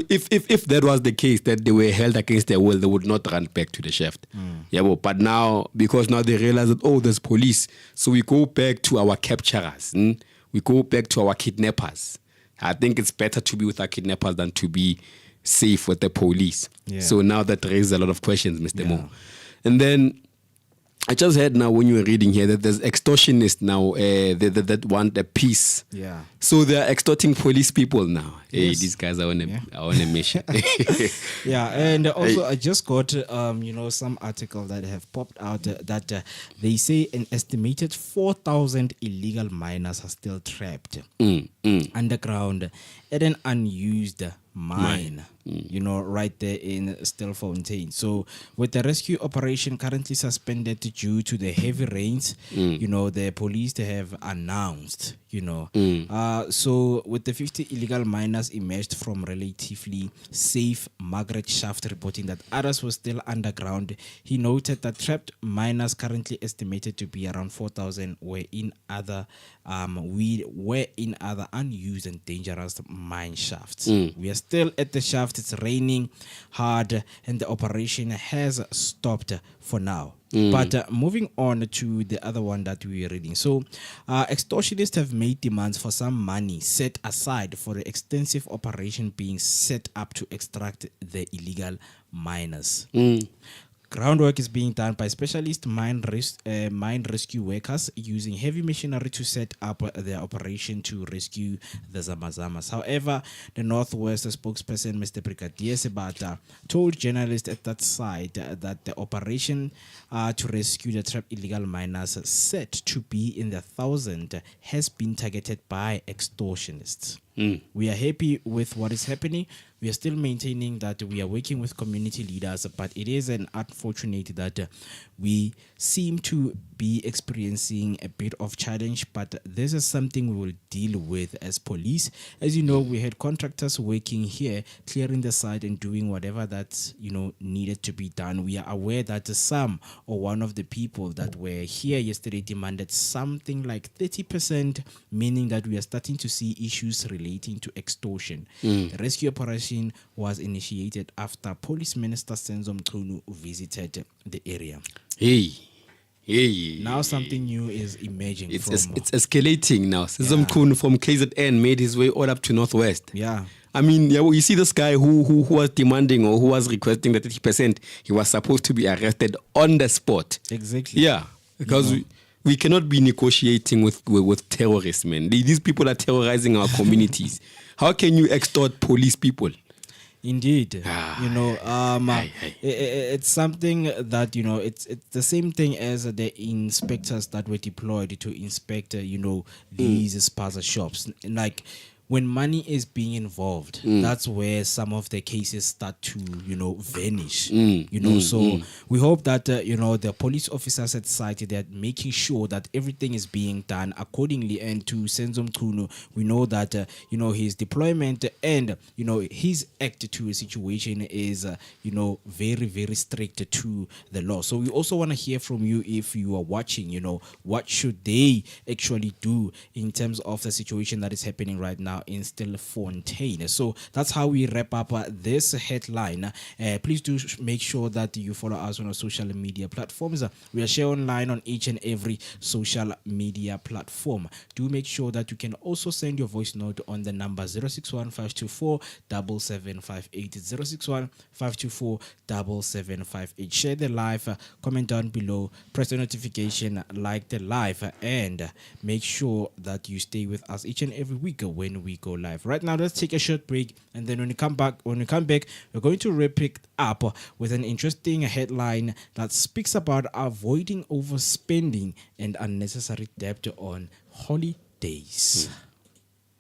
F: if that was the case, that they were held against their will, they would not run back to the shaft. But now, because now they realize that, there's police, so we go back to our capturers. We go back to our kidnappers. I think it's better to be with our kidnappers than to be safe with the police.
E: Yeah.
F: So now that raises a lot of questions, Mr. Mo. And then I just heard now when you were reading here that there's extortionists now that want a peace.
E: Yeah.
F: So they're extorting police people now. Hey,
E: Yes.
F: these guys are on a mission.
E: Yeah, and also I just got some article that have popped out that they say an estimated 4,000 illegal miners are still trapped underground at an unused mine. Right there in Stillfontein. So with the rescue operation currently suspended due to the heavy rains, the police they have announced, so with the 50 illegal miners emerged from relatively safe, Margaret Shaft reporting that others were still underground. He noted that trapped miners currently estimated to be around 4,000 were in other unused and dangerous mine shafts. We are still at the shaft. It's raining hard and the operation has stopped for now. But moving on to the other one that we are reading. So extortionists have made demands for some money set aside for the extensive operation being set up to extract the illegal miners. Groundwork is being done by specialist mine rescue workers using heavy machinery to set up their operation to rescue the Zama Zamas. However, the Northwest spokesperson, Mr. Brigadier Sebata, told journalists at that site that the operation to rescue the trapped illegal miners said to be in the thousands has been targeted by extortionists. We are happy with what is happening. We are still maintaining that we are working with community leaders, but it is unfortunate that we seem to be experiencing a bit of challenge, but this is something we will deal with as police. As you know, we had contractors working here, clearing the site and doing whatever that needed to be done. We are aware that some or one of the people that were here yesterday demanded something like 30%, meaning that we are starting to see issues relating to extortion. The rescue operation was initiated after Police Minister Senzo Mchunu visited the area. Now something new is emerging.
F: It's escalating now. Senzo Mchunu from KZN made his way all up to Northwest.
E: Yeah.
F: I mean, you see this guy who was demanding or who was requesting the 30%, he was supposed to be arrested on the spot.
E: Exactly.
F: Yeah, because we cannot be negotiating with terrorists, man. These people are terrorizing our communities. How can you extort police people?
E: Indeed, it's something that it's the same thing as the inspectors that were deployed to inspect these spaza shops. Like when money is being involved, that's where some of the cases start to vanish. So we hope that the police officers at site, they're making sure that everything is being done accordingly. And to Senzo Mchunu, we know that his deployment and his act to a situation is very, very strict to the law. So we also want to hear from you if you are watching. What should they actually do in terms of the situation that is happening right now now in Stillfontein. So that's how we wrap up this headline. Please do make sure that you follow us on our social media platforms. We are shared online on each and every social media platform. Do make sure that you can also send your voice note on the number 061-524-7758. 061-524-7758. Share the live, comment down below, press the notification, like the live, and make sure that you stay with us each and every week when we go live. Right now, let's take a short break, and then when we come back, we're going to wrap it up with an interesting headline that speaks about avoiding overspending and unnecessary debt on holidays.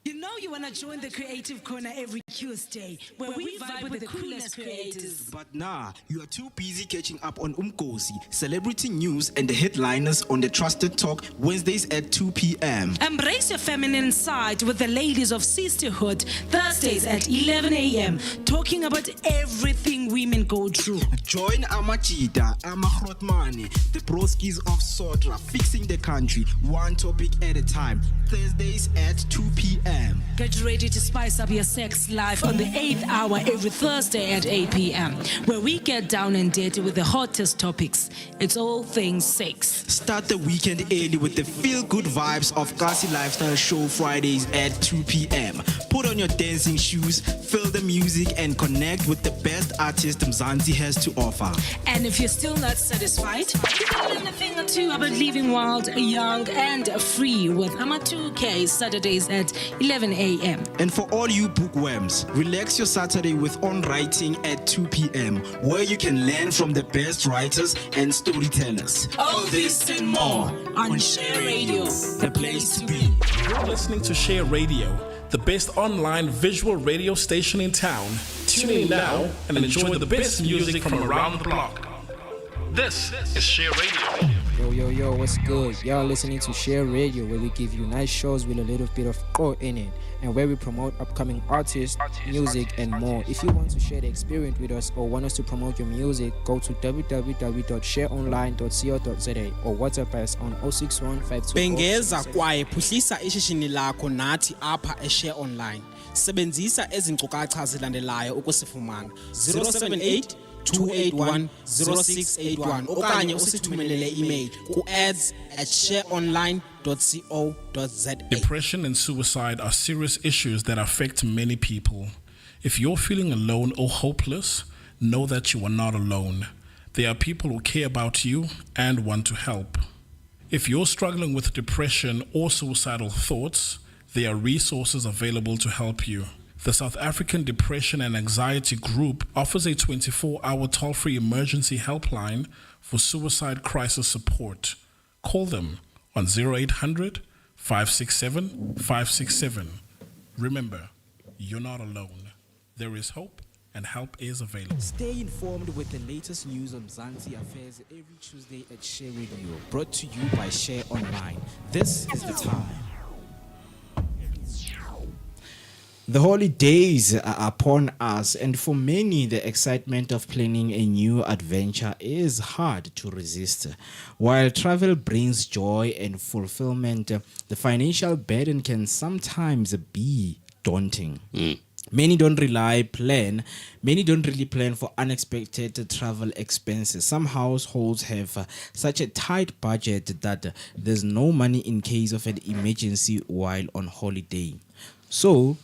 C: You know you want to join the Creative Corner every Tuesday, where we vibe with the coolest creators.
D: But nah, you are too busy catching up on Umkosi, celebrity news, and the headliners on the Trusted Talk Wednesdays at 2 p.m.
C: Embrace your feminine side with the ladies of Sisterhood Thursdays at 11 a.m. talking about everything women go through.
D: Join Amachita, Amahrotmane, the broskies of Sotra, fixing the country, one topic at a time. Thursdays at 2 p.m.
C: Get ready to spice up your sex life on the 8th hour every Thursday at 8 p.m. where we get down and dirty with the hottest topics. It's all things sex.
D: Start the weekend early with the feel-good vibes of Kasi Lifestyle Show Fridays at 2 p.m. Put on your dancing shoes, feel the music, and connect with the best artist Mzansi has to offer.
C: And if you're still not satisfied, you can learn a thing or two about living wild, young, and free with Ama 2K Saturdays at 11 a.m.
D: And for all you bookworms, relax your Saturday with On Writing at 2 p.m. where you can learn from the best writers and storytellers.
C: All this and more on Share Radio, the place to be.
B: You're listening to Share Radio, the best online visual radio station in town. Tune in now and enjoy the best music from around the block. This is Share Radio.
I: Yo, what's good? Y'all listening to Share Radio, where we give you nice shows with a little bit of go in it, and where we promote upcoming artists, music, and more. If you want to share the experience with us or want us to promote your music, go to www.shareonline.co.za or WhatsApp us on 061
A: Bengeza kwaye phuhlisa ishishini lakho nathi apha eShare Online. Sebenzisa ezinkcukacha zilandelayo ukusifumana. 078 281 0681 okanye usithumelele email ku ads@shareonline.co.za.
B: Depression and suicide are serious issues that affect many people. If you're feeling alone or hopeless, know that you are not alone. There are people who care about you and want to help. If you're struggling with depression or suicidal thoughts, there are resources available to help you. The South African Depression and Anxiety Group offers a 24-hour toll-free emergency helpline for suicide crisis support. Call them on 0800 567 567. Remember, you're not alone. There is hope and help is available.
E: Stay informed with the latest news on Mzansi affairs every Tuesday at Share Radio, brought to you by Share Online. This is the time. The holidays are upon us, and for many, the excitement of planning a new adventure is hard to resist. While travel brings joy and fulfillment, the financial burden can sometimes be daunting. Many don't really plan for unexpected travel expenses. Some households have such a tight budget that there's no money in case of an emergency while on holiday. So,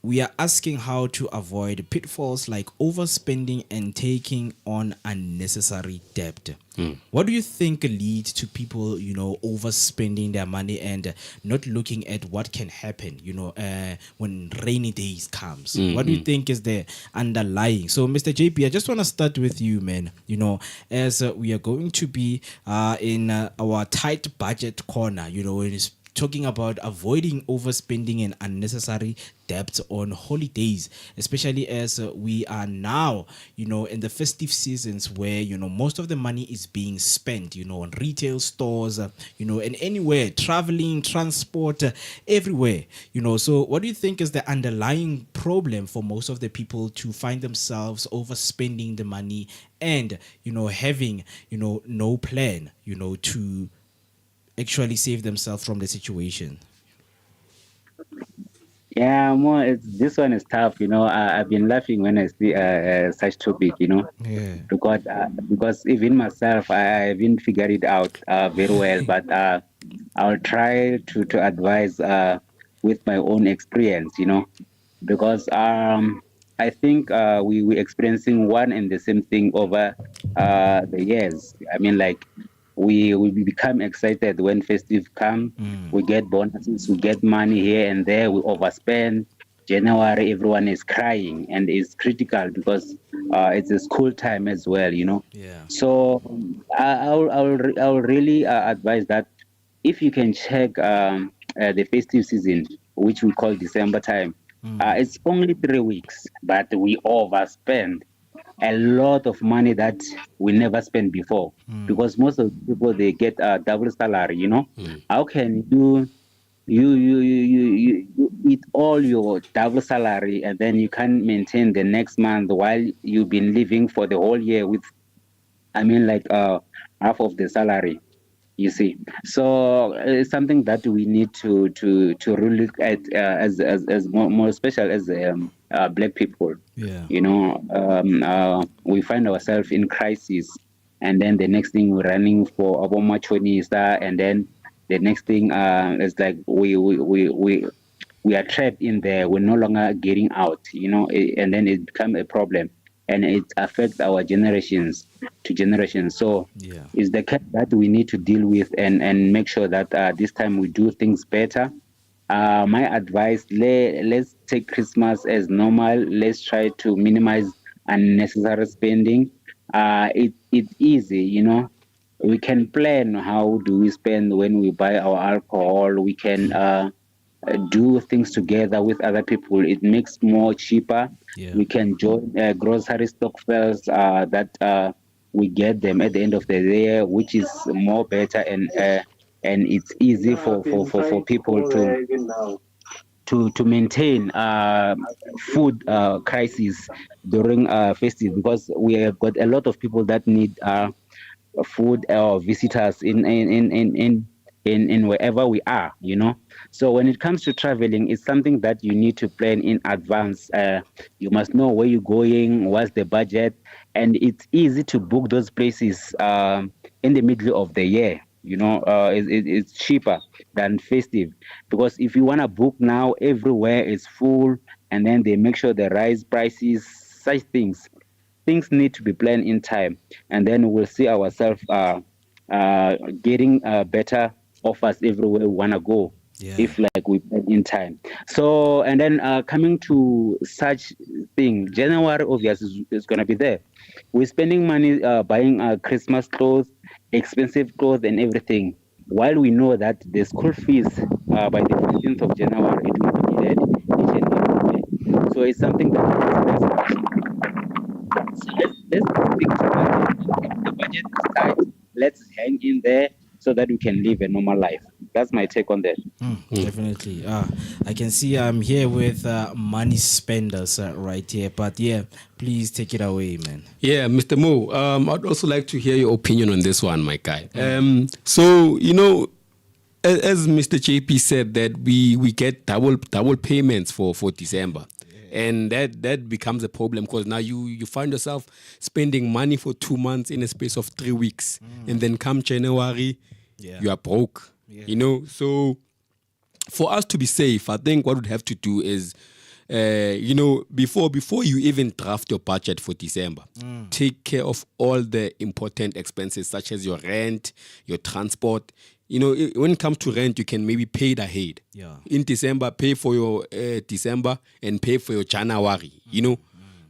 E: we are asking how to avoid pitfalls like overspending and taking on unnecessary debt. What do you think leads to people, overspending their money and not looking at what can happen, when rainy days comes? What do you think is the underlying? So, Mr. JP, I just want to start with you, man. As we are going to be in our tight budget corner, talking about avoiding overspending and unnecessary debts on holidays, especially as we are now, in the festive seasons where, most of the money is being spent, on retail stores, and anywhere, traveling, transport, everywhere, So what do you think is the underlying problem for most of the people to find themselves overspending the money and, having, no plan, to actually save themselves from the situation?
H: Yeah, more. This one is tough. I've been laughing when I see such topic.
E: Yeah.
H: Because even myself, I haven't figured it out very well. But I'll try to advise with my own experience. Because I think we experiencing one and the same thing over the years. I mean, like we become excited when festive come. We get bonuses, we get money here and there, we overspend. January, everyone is crying, and it's critical because it's a school time as well.
E: Yeah.
H: So I'll really advise that if you can check the festive season, which we call December time, it's only 3 weeks, but we overspend a lot of money that we never spent before, because most of the people, they get a double salary. How can you eat all your double salary and then you can't maintain the next month while you've been living for the whole year with, I mean, like half of the salary? You see, so it's something that we need to really look at as more special as black people.
E: Yeah.
H: We find ourselves in crisis, and then the next thing we're running for our machonista, and then the next thing is like we are trapped in there. We're no longer getting out. And then it becomes a problem, and it affects our generations to generations. So it's the cat that we need to deal with and make sure that this time we do things better. My advice, let's take Christmas as normal. Let's try to minimize unnecessary spending. It's easy. We can plan how do we spend when we buy our alcohol. We can do things together with other people. It makes more cheaper. We can join grocery stock fairs that we get them at the end of the year, which is more better, and it's easy for people to maintain food crisis during festive, because we have got a lot of people that need food or visitors in wherever we are. So when it comes to traveling, it's something that you need to plan in advance. You must know where you're going, what's the budget, and it's easy to book those places in the middle of the year. It's cheaper than festive, because if you want to book now, everywhere is full, and then they make sure they rise prices. Such things need to be planned in time, and then we'll see ourselves getting better offers everywhere we want to go. If like we plan in time. So, and then coming to such thing, January obviously is going to be there. We're spending money buying Christmas clothes, expensive clothes and everything, while we know that the school fees by the 15th of January, it will be dead each and every day. So it's something that let's stick to the budget is tight. Let's hang in there so that we can live a normal life. That's my take on that.
E: Definitely. I can see I'm here with money spenders right here. But yeah, please take it away, man.
F: Yeah, Mr. Mo, I'd also like to hear your opinion on this one, my guy. So, as Mr. JP said, that we get double payments for December. And that becomes a problem, because now you find yourself spending money for 2 months in a space of 3 weeks. And then come January, you are broke. So for us to be safe, I think what we'd have to do is, before you even draft your budget for December, take care of all the important expenses, such as your rent, your transport. When it comes to rent, you can maybe pay it ahead. In December, pay for your December and pay for your January,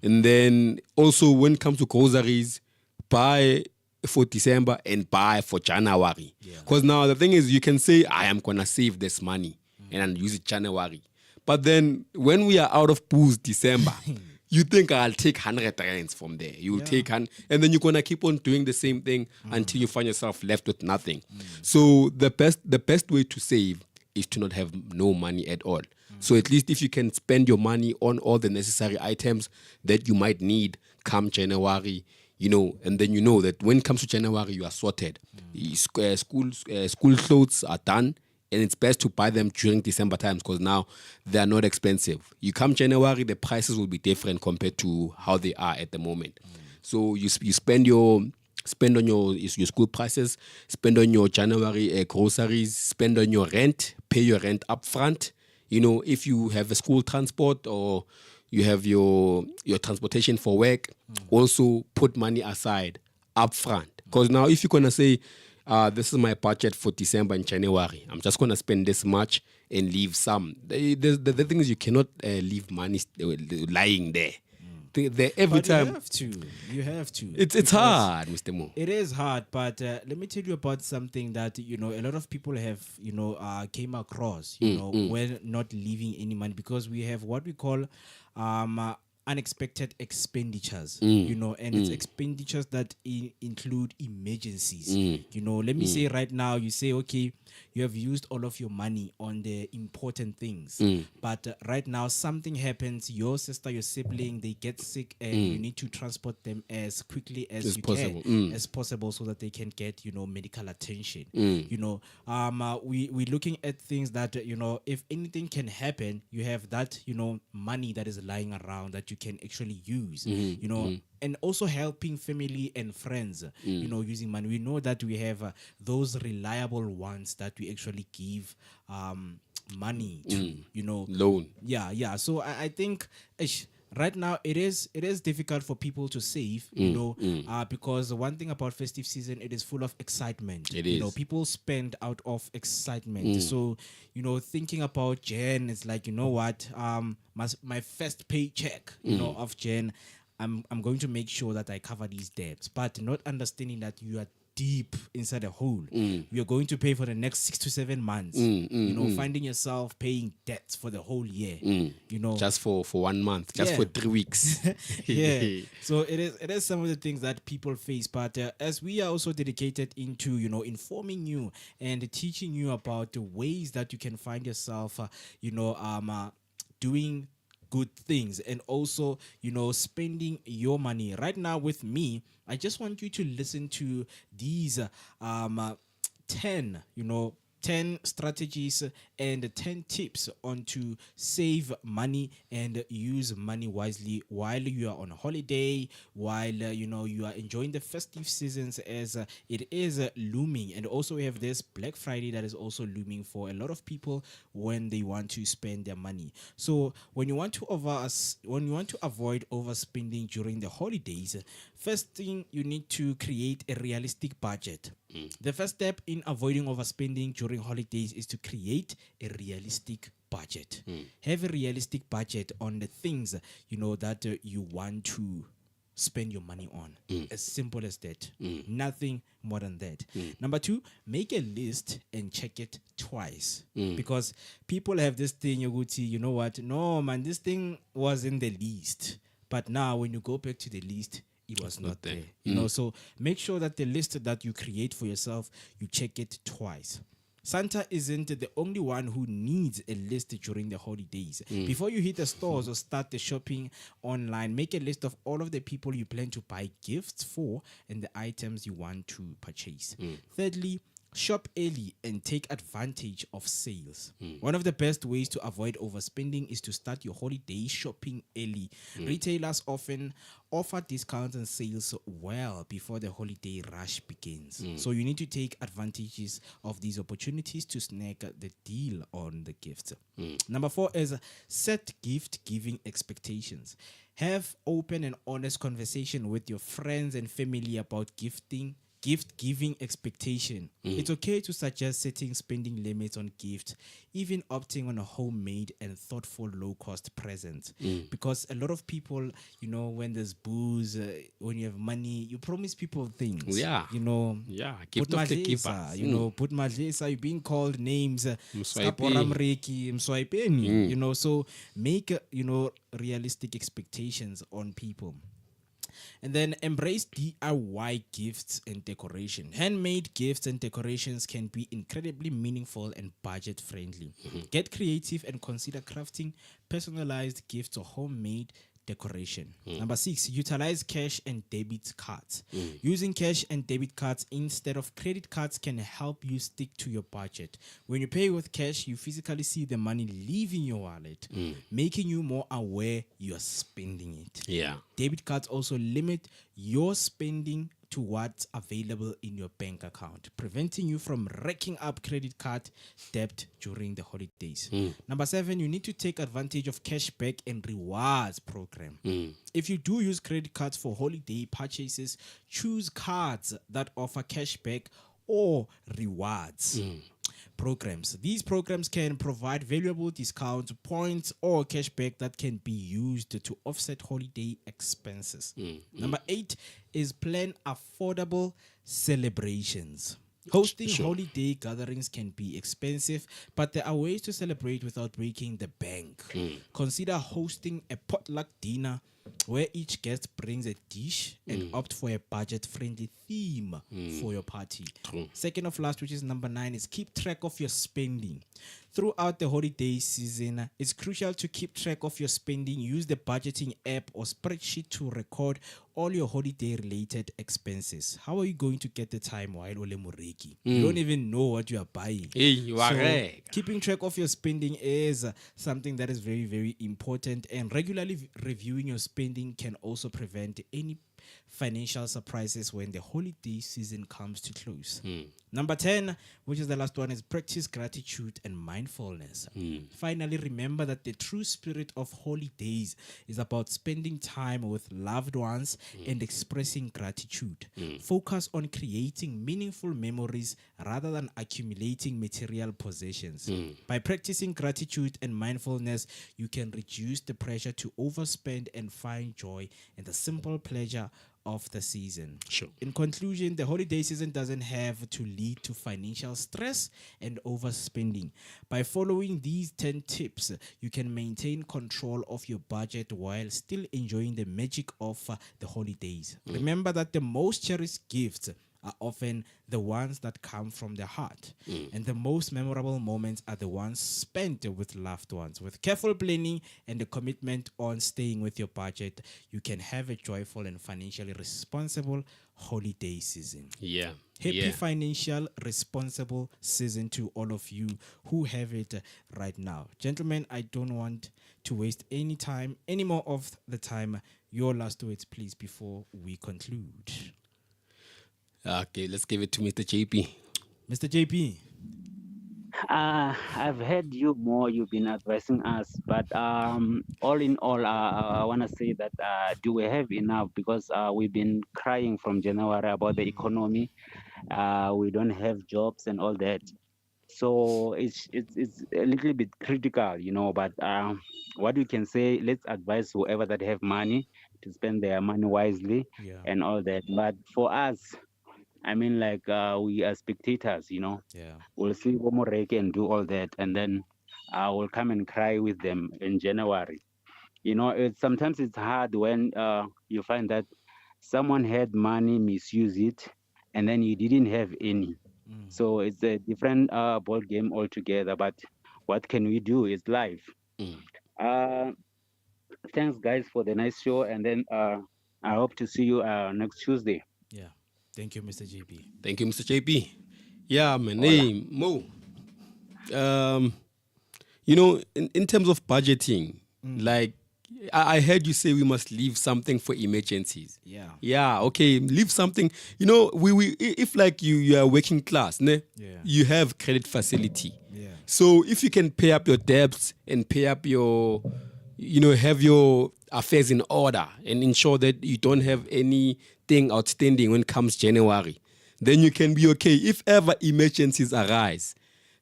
F: And then also when it comes to groceries, buy for December and buy for January. Because now the thing is, you can say, I am going to save this money and I'll use it January. But then when we are out of booze December, you think I'll take 100 rands from there. You'll take and then you're going to keep on doing the same thing until you find yourself left with nothing. So the best way to save is to not have no money at all. So at least if you can spend your money on all the necessary items that you might need come January, and then that when it comes to January, you are sorted. School clothes are done. And it's best to buy them during December times because now they are not expensive. You come January, the prices will be different compared to how they are at the moment. So you spend on your school prices, spend on your January groceries, spend on your rent, pay your rent upfront. You know, if you have a school transport or you have your transportation for work, also put money aside upfront. Because now if you're going to say, this is my budget for December and January, I'm just going to spend this much and leave some. The thing is you cannot leave money lying there. Every time
E: you have to.
F: It's hard, Mr. Mo.
E: It is hard, but let me tell you about something that a lot of people have came across when not leaving any money, because we have what we call unexpected expenditures, and it's expenditures that include emergencies. Let me say right now, you say, okay, you have used all of your money on the important things, but right now something happens, your sister, your sibling, they get sick, and you need to transport them as quickly as as possible so that they can get medical attention. We're looking at things that if anything can happen, you have that money that is lying around that you can actually use, and also helping family and friends, using money. We know that we have those reliable ones that we actually give money to,
F: loan.
E: Yeah. So I think right now it is difficult for people to save, because one thing about festive season, it is full of excitement.
F: It is.
E: People spend out of excitement. So thinking about Jan, it's like, what, my first paycheck of Jan, I'm going to make sure that I cover these debts, but not understanding that you are deep inside a hole. You're going to pay for the next 6 to 7 months. Finding yourself paying debts for the whole year.
F: Just for 1 month, just for 3 weeks.
E: Yeah. So it is some of the things that people face. But as we are also dedicated into informing you and teaching you about the ways that you can find yourself, doing good things and also spending your money right now with me, I just want you to listen to these 10 strategies and 10 tips on to save money and use money wisely while you are on holiday, while you are enjoying the festive seasons as it is looming. And also we have this Black Friday that is also looming for a lot of people when they want to spend their money. So when you want to avoid overspending during the holidays, first thing, you need to create a realistic budget. The first step in avoiding overspending during holidays is to create a realistic budget. Have a realistic budget on the things that you want to spend your money on. As simple as that. Nothing more than that. Number 2, make a list and check it twice. Because people have this thing, you know what? No, man, this thing was in the list. But now when you go back to the list, it was not there. So make sure that the list that you create for yourself, you check it twice. Santa isn't the only one who needs a list during the holidays. Before you hit the stores or start the shopping online, make a list of all of the people you plan to buy gifts for and the items you want to purchase. Thirdly, shop early and take advantage of sales. One of the best ways to avoid overspending is to start your holiday shopping early. Retailers often offer discounts and sales well before the holiday rush begins. So you need to take advantages of these opportunities to snag the deal on the gifts. Number 4 is set gift giving expectations. Have open and honest conversation with your friends and family about gift-giving expectation. It's okay to suggest setting spending limits on gifts, even opting on a homemade and thoughtful low-cost present. Because a lot of people, when there's booze, when you have money, you promise people things.
F: Gift of the giver.
E: Put madlesa, you're being called names. So make, realistic expectations on people. And then embrace DIY gifts and decoration. Handmade gifts and decorations can be incredibly meaningful and budget friendly. Get creative and consider crafting personalized gifts or homemade decoration. Number 6, utilize cash and debit cards. Using cash and debit cards instead of credit cards can help you stick to your budget. When you pay with cash, you physically see the money leaving your wallet, making you more aware you are spending it.
F: Yeah.
E: Debit cards also limit your spending to what's available in your bank account, preventing you from racking up credit card debt during the holidays. Number 7, you need to take advantage of cashback and rewards program. If you do use credit cards for holiday purchases, choose cards that offer cashback or rewards programs. These programs can provide valuable discounts, points, or cashback that can be used to offset holiday expenses. Number 8 is plan affordable celebrations. Hosting holiday gatherings can be expensive, but there are ways to celebrate without breaking the bank. Consider hosting a potluck dinner where each guest brings a dish and opt for a budget-friendly theme for your party. Second of last, which is number 9, is keep track of your spending. Throughout the holiday season, it's crucial to keep track of your spending. Use the budgeting app or spreadsheet to record all your holiday-related expenses. How are you going to get the time while ole moreki? You don't even know what you are buying.
F: Hey, you are right.
E: Keeping track of your spending is something that is very, very important, and regularly reviewing your spending can also prevent any financial surprises when the holiday season comes to close. Number 10, which is the last one, is practice gratitude and mindfulness. Finally, remember that the true spirit of holidays is about spending time with loved ones and expressing gratitude. Focus on creating meaningful memories rather than accumulating material possessions. By practicing gratitude and mindfulness, you can reduce the pressure to overspend and find joy in the simple pleasure of the season. In conclusion, the holiday season doesn't have to lead to financial stress and overspending. By following these 10 tips, you can maintain control of your budget while still enjoying the magic of the holidays. Remember that the most cherished gifts are often the ones that come from the heart. And the most memorable moments are the ones spent with loved ones. With careful planning and the commitment on staying with your budget, you can have a joyful and financially responsible holiday season. Happy financial responsible season to all of you who have it right now. Gentlemen, I don't want to waste any more of the time. Your last words, please, before we conclude.
F: Okay, let's give it to Mr. JP.
E: Mr. JP.
H: I've heard you more. You've been advising us, but all in all, I want to say that do we have enough? Because we've been crying from January about the economy. We don't have jobs and all that. So it's a little bit critical, you know. But what we can say, let's advise whoever that have money to spend their money wisely and all that. But for us, I mean, like we are spectators, you know. We'll see Omoreke and do all that, and then we'll come and cry with them in January. You know, sometimes it's hard when you find that someone had money, misuse it, and then you didn't have any. So it's a different ball game altogether. But what can we do? It's life. Thanks, guys, for the nice show, and then I hope to see you next Tuesday.
E: Thank you, Mr. JP.
F: Thank you, Mr. JP. Yeah, man. Hey, Mo. You know, in terms of budgeting, like, I heard you say we must leave something for emergencies. Yeah, okay, leave something. You know, we if like you are working class, ne? You have credit facility. So if you can pay up your debts and pay up your, you know, have your affairs in order and ensure that you don't have anything outstanding when it comes January, then you can be okay. If ever emergencies arise,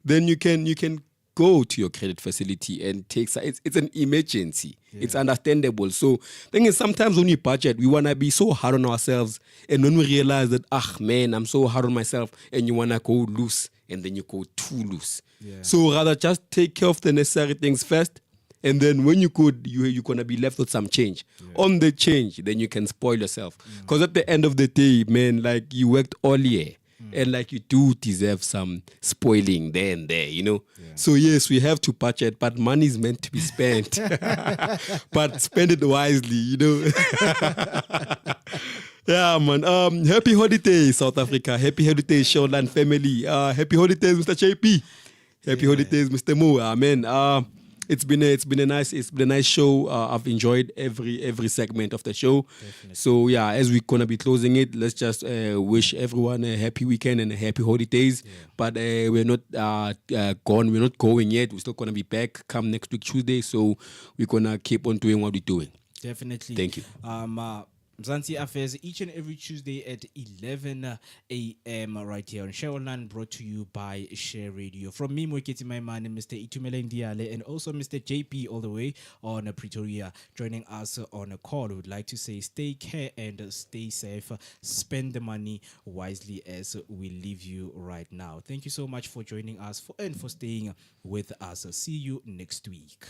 F: then you can go to your credit facility and take. It's an emergency. It's understandable. So thing is, sometimes when we budget, we want to be so hard on ourselves, and when we realize that, man, I'm so hard on myself, and you want to go loose, and then you go too loose. So rather just take care of the necessary things first. And then when you're going to be left with some change. On the change, then you can spoil yourself. Because at the end of the day, man, like you worked all year. And like you do deserve some spoiling there and there, So yes, we have to budget, but money is meant to be spent. But spend it wisely, Yeah, man. Happy holidays, South Africa. Happy holidays, Showland family. Happy holidays, Mr. JP. Happy holidays, Mr. Mo. Amen. It's been a nice show. I've enjoyed every segment of the show. Definitely. So yeah, as we're gonna be closing it, let's just wish everyone a happy weekend and a happy holidays. Yeah. But we're not gone. We're not going yet. We're still gonna be back come next week Tuesday. So we're gonna keep on doing what we're doing.
E: Definitely.
F: Thank you.
E: Mzansi Affairs each and every Tuesday at 11 a.m. right here on Share Online, brought to you by Share Radio. From me, Moeketi Maimane, Mr. Itumele Ndiale, and also Mr. JP all the way on Pretoria, joining us on a call. We would like to say stay care and stay safe. Spend the money wisely as we leave you right now. Thank you so much for joining us and for staying with us. See you next week.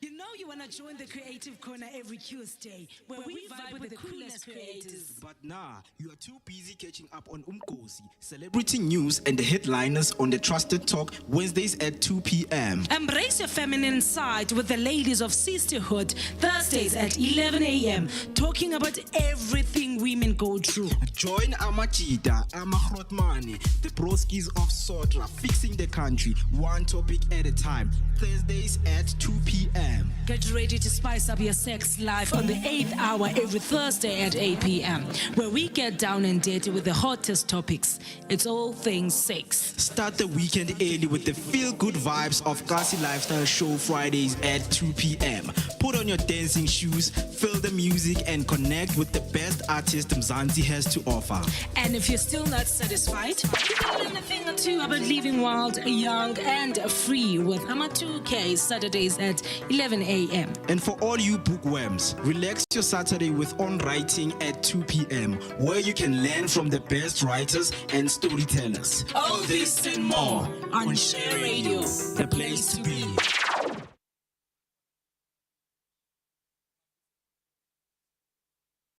C: You know you want to join the Creative Corner every Tuesday, where we vibe with the coolest creators.
D: But nah, you are too busy catching up on Umkosi, celebrity news, and the headliners on the Trusted Talk Wednesdays at 2 p.m.
C: Embrace your feminine side with the ladies of Sisterhood Thursdays at 11 a.m. talking about everything women go through.
D: Join Amachida, Amahrotmani, the broskis of Sotra, fixing the country, one topic at a time. Thursdays at 2 p.m.
C: Get ready to spice up your sex life on the 8th hour every Thursday at 8 p.m. where we get down and dirty with the hottest topics. It's all things sex.
D: Start the weekend early with the feel-good vibes of Kasi Lifestyle Show Fridays at 2 p.m. Put on your dancing shoes, feel the music, and connect with the best artist Mzansi has to offer.
C: And if you're still not satisfied, you can learn a thing or two about living wild, young, and free with Ama2K Saturdays at 11 a.m.
D: And for all you bookworms, relax your Saturday with On Writing at 2 p.m. where you can learn from the best writers and storytellers.
C: All this and more on Share Radio, the place to be.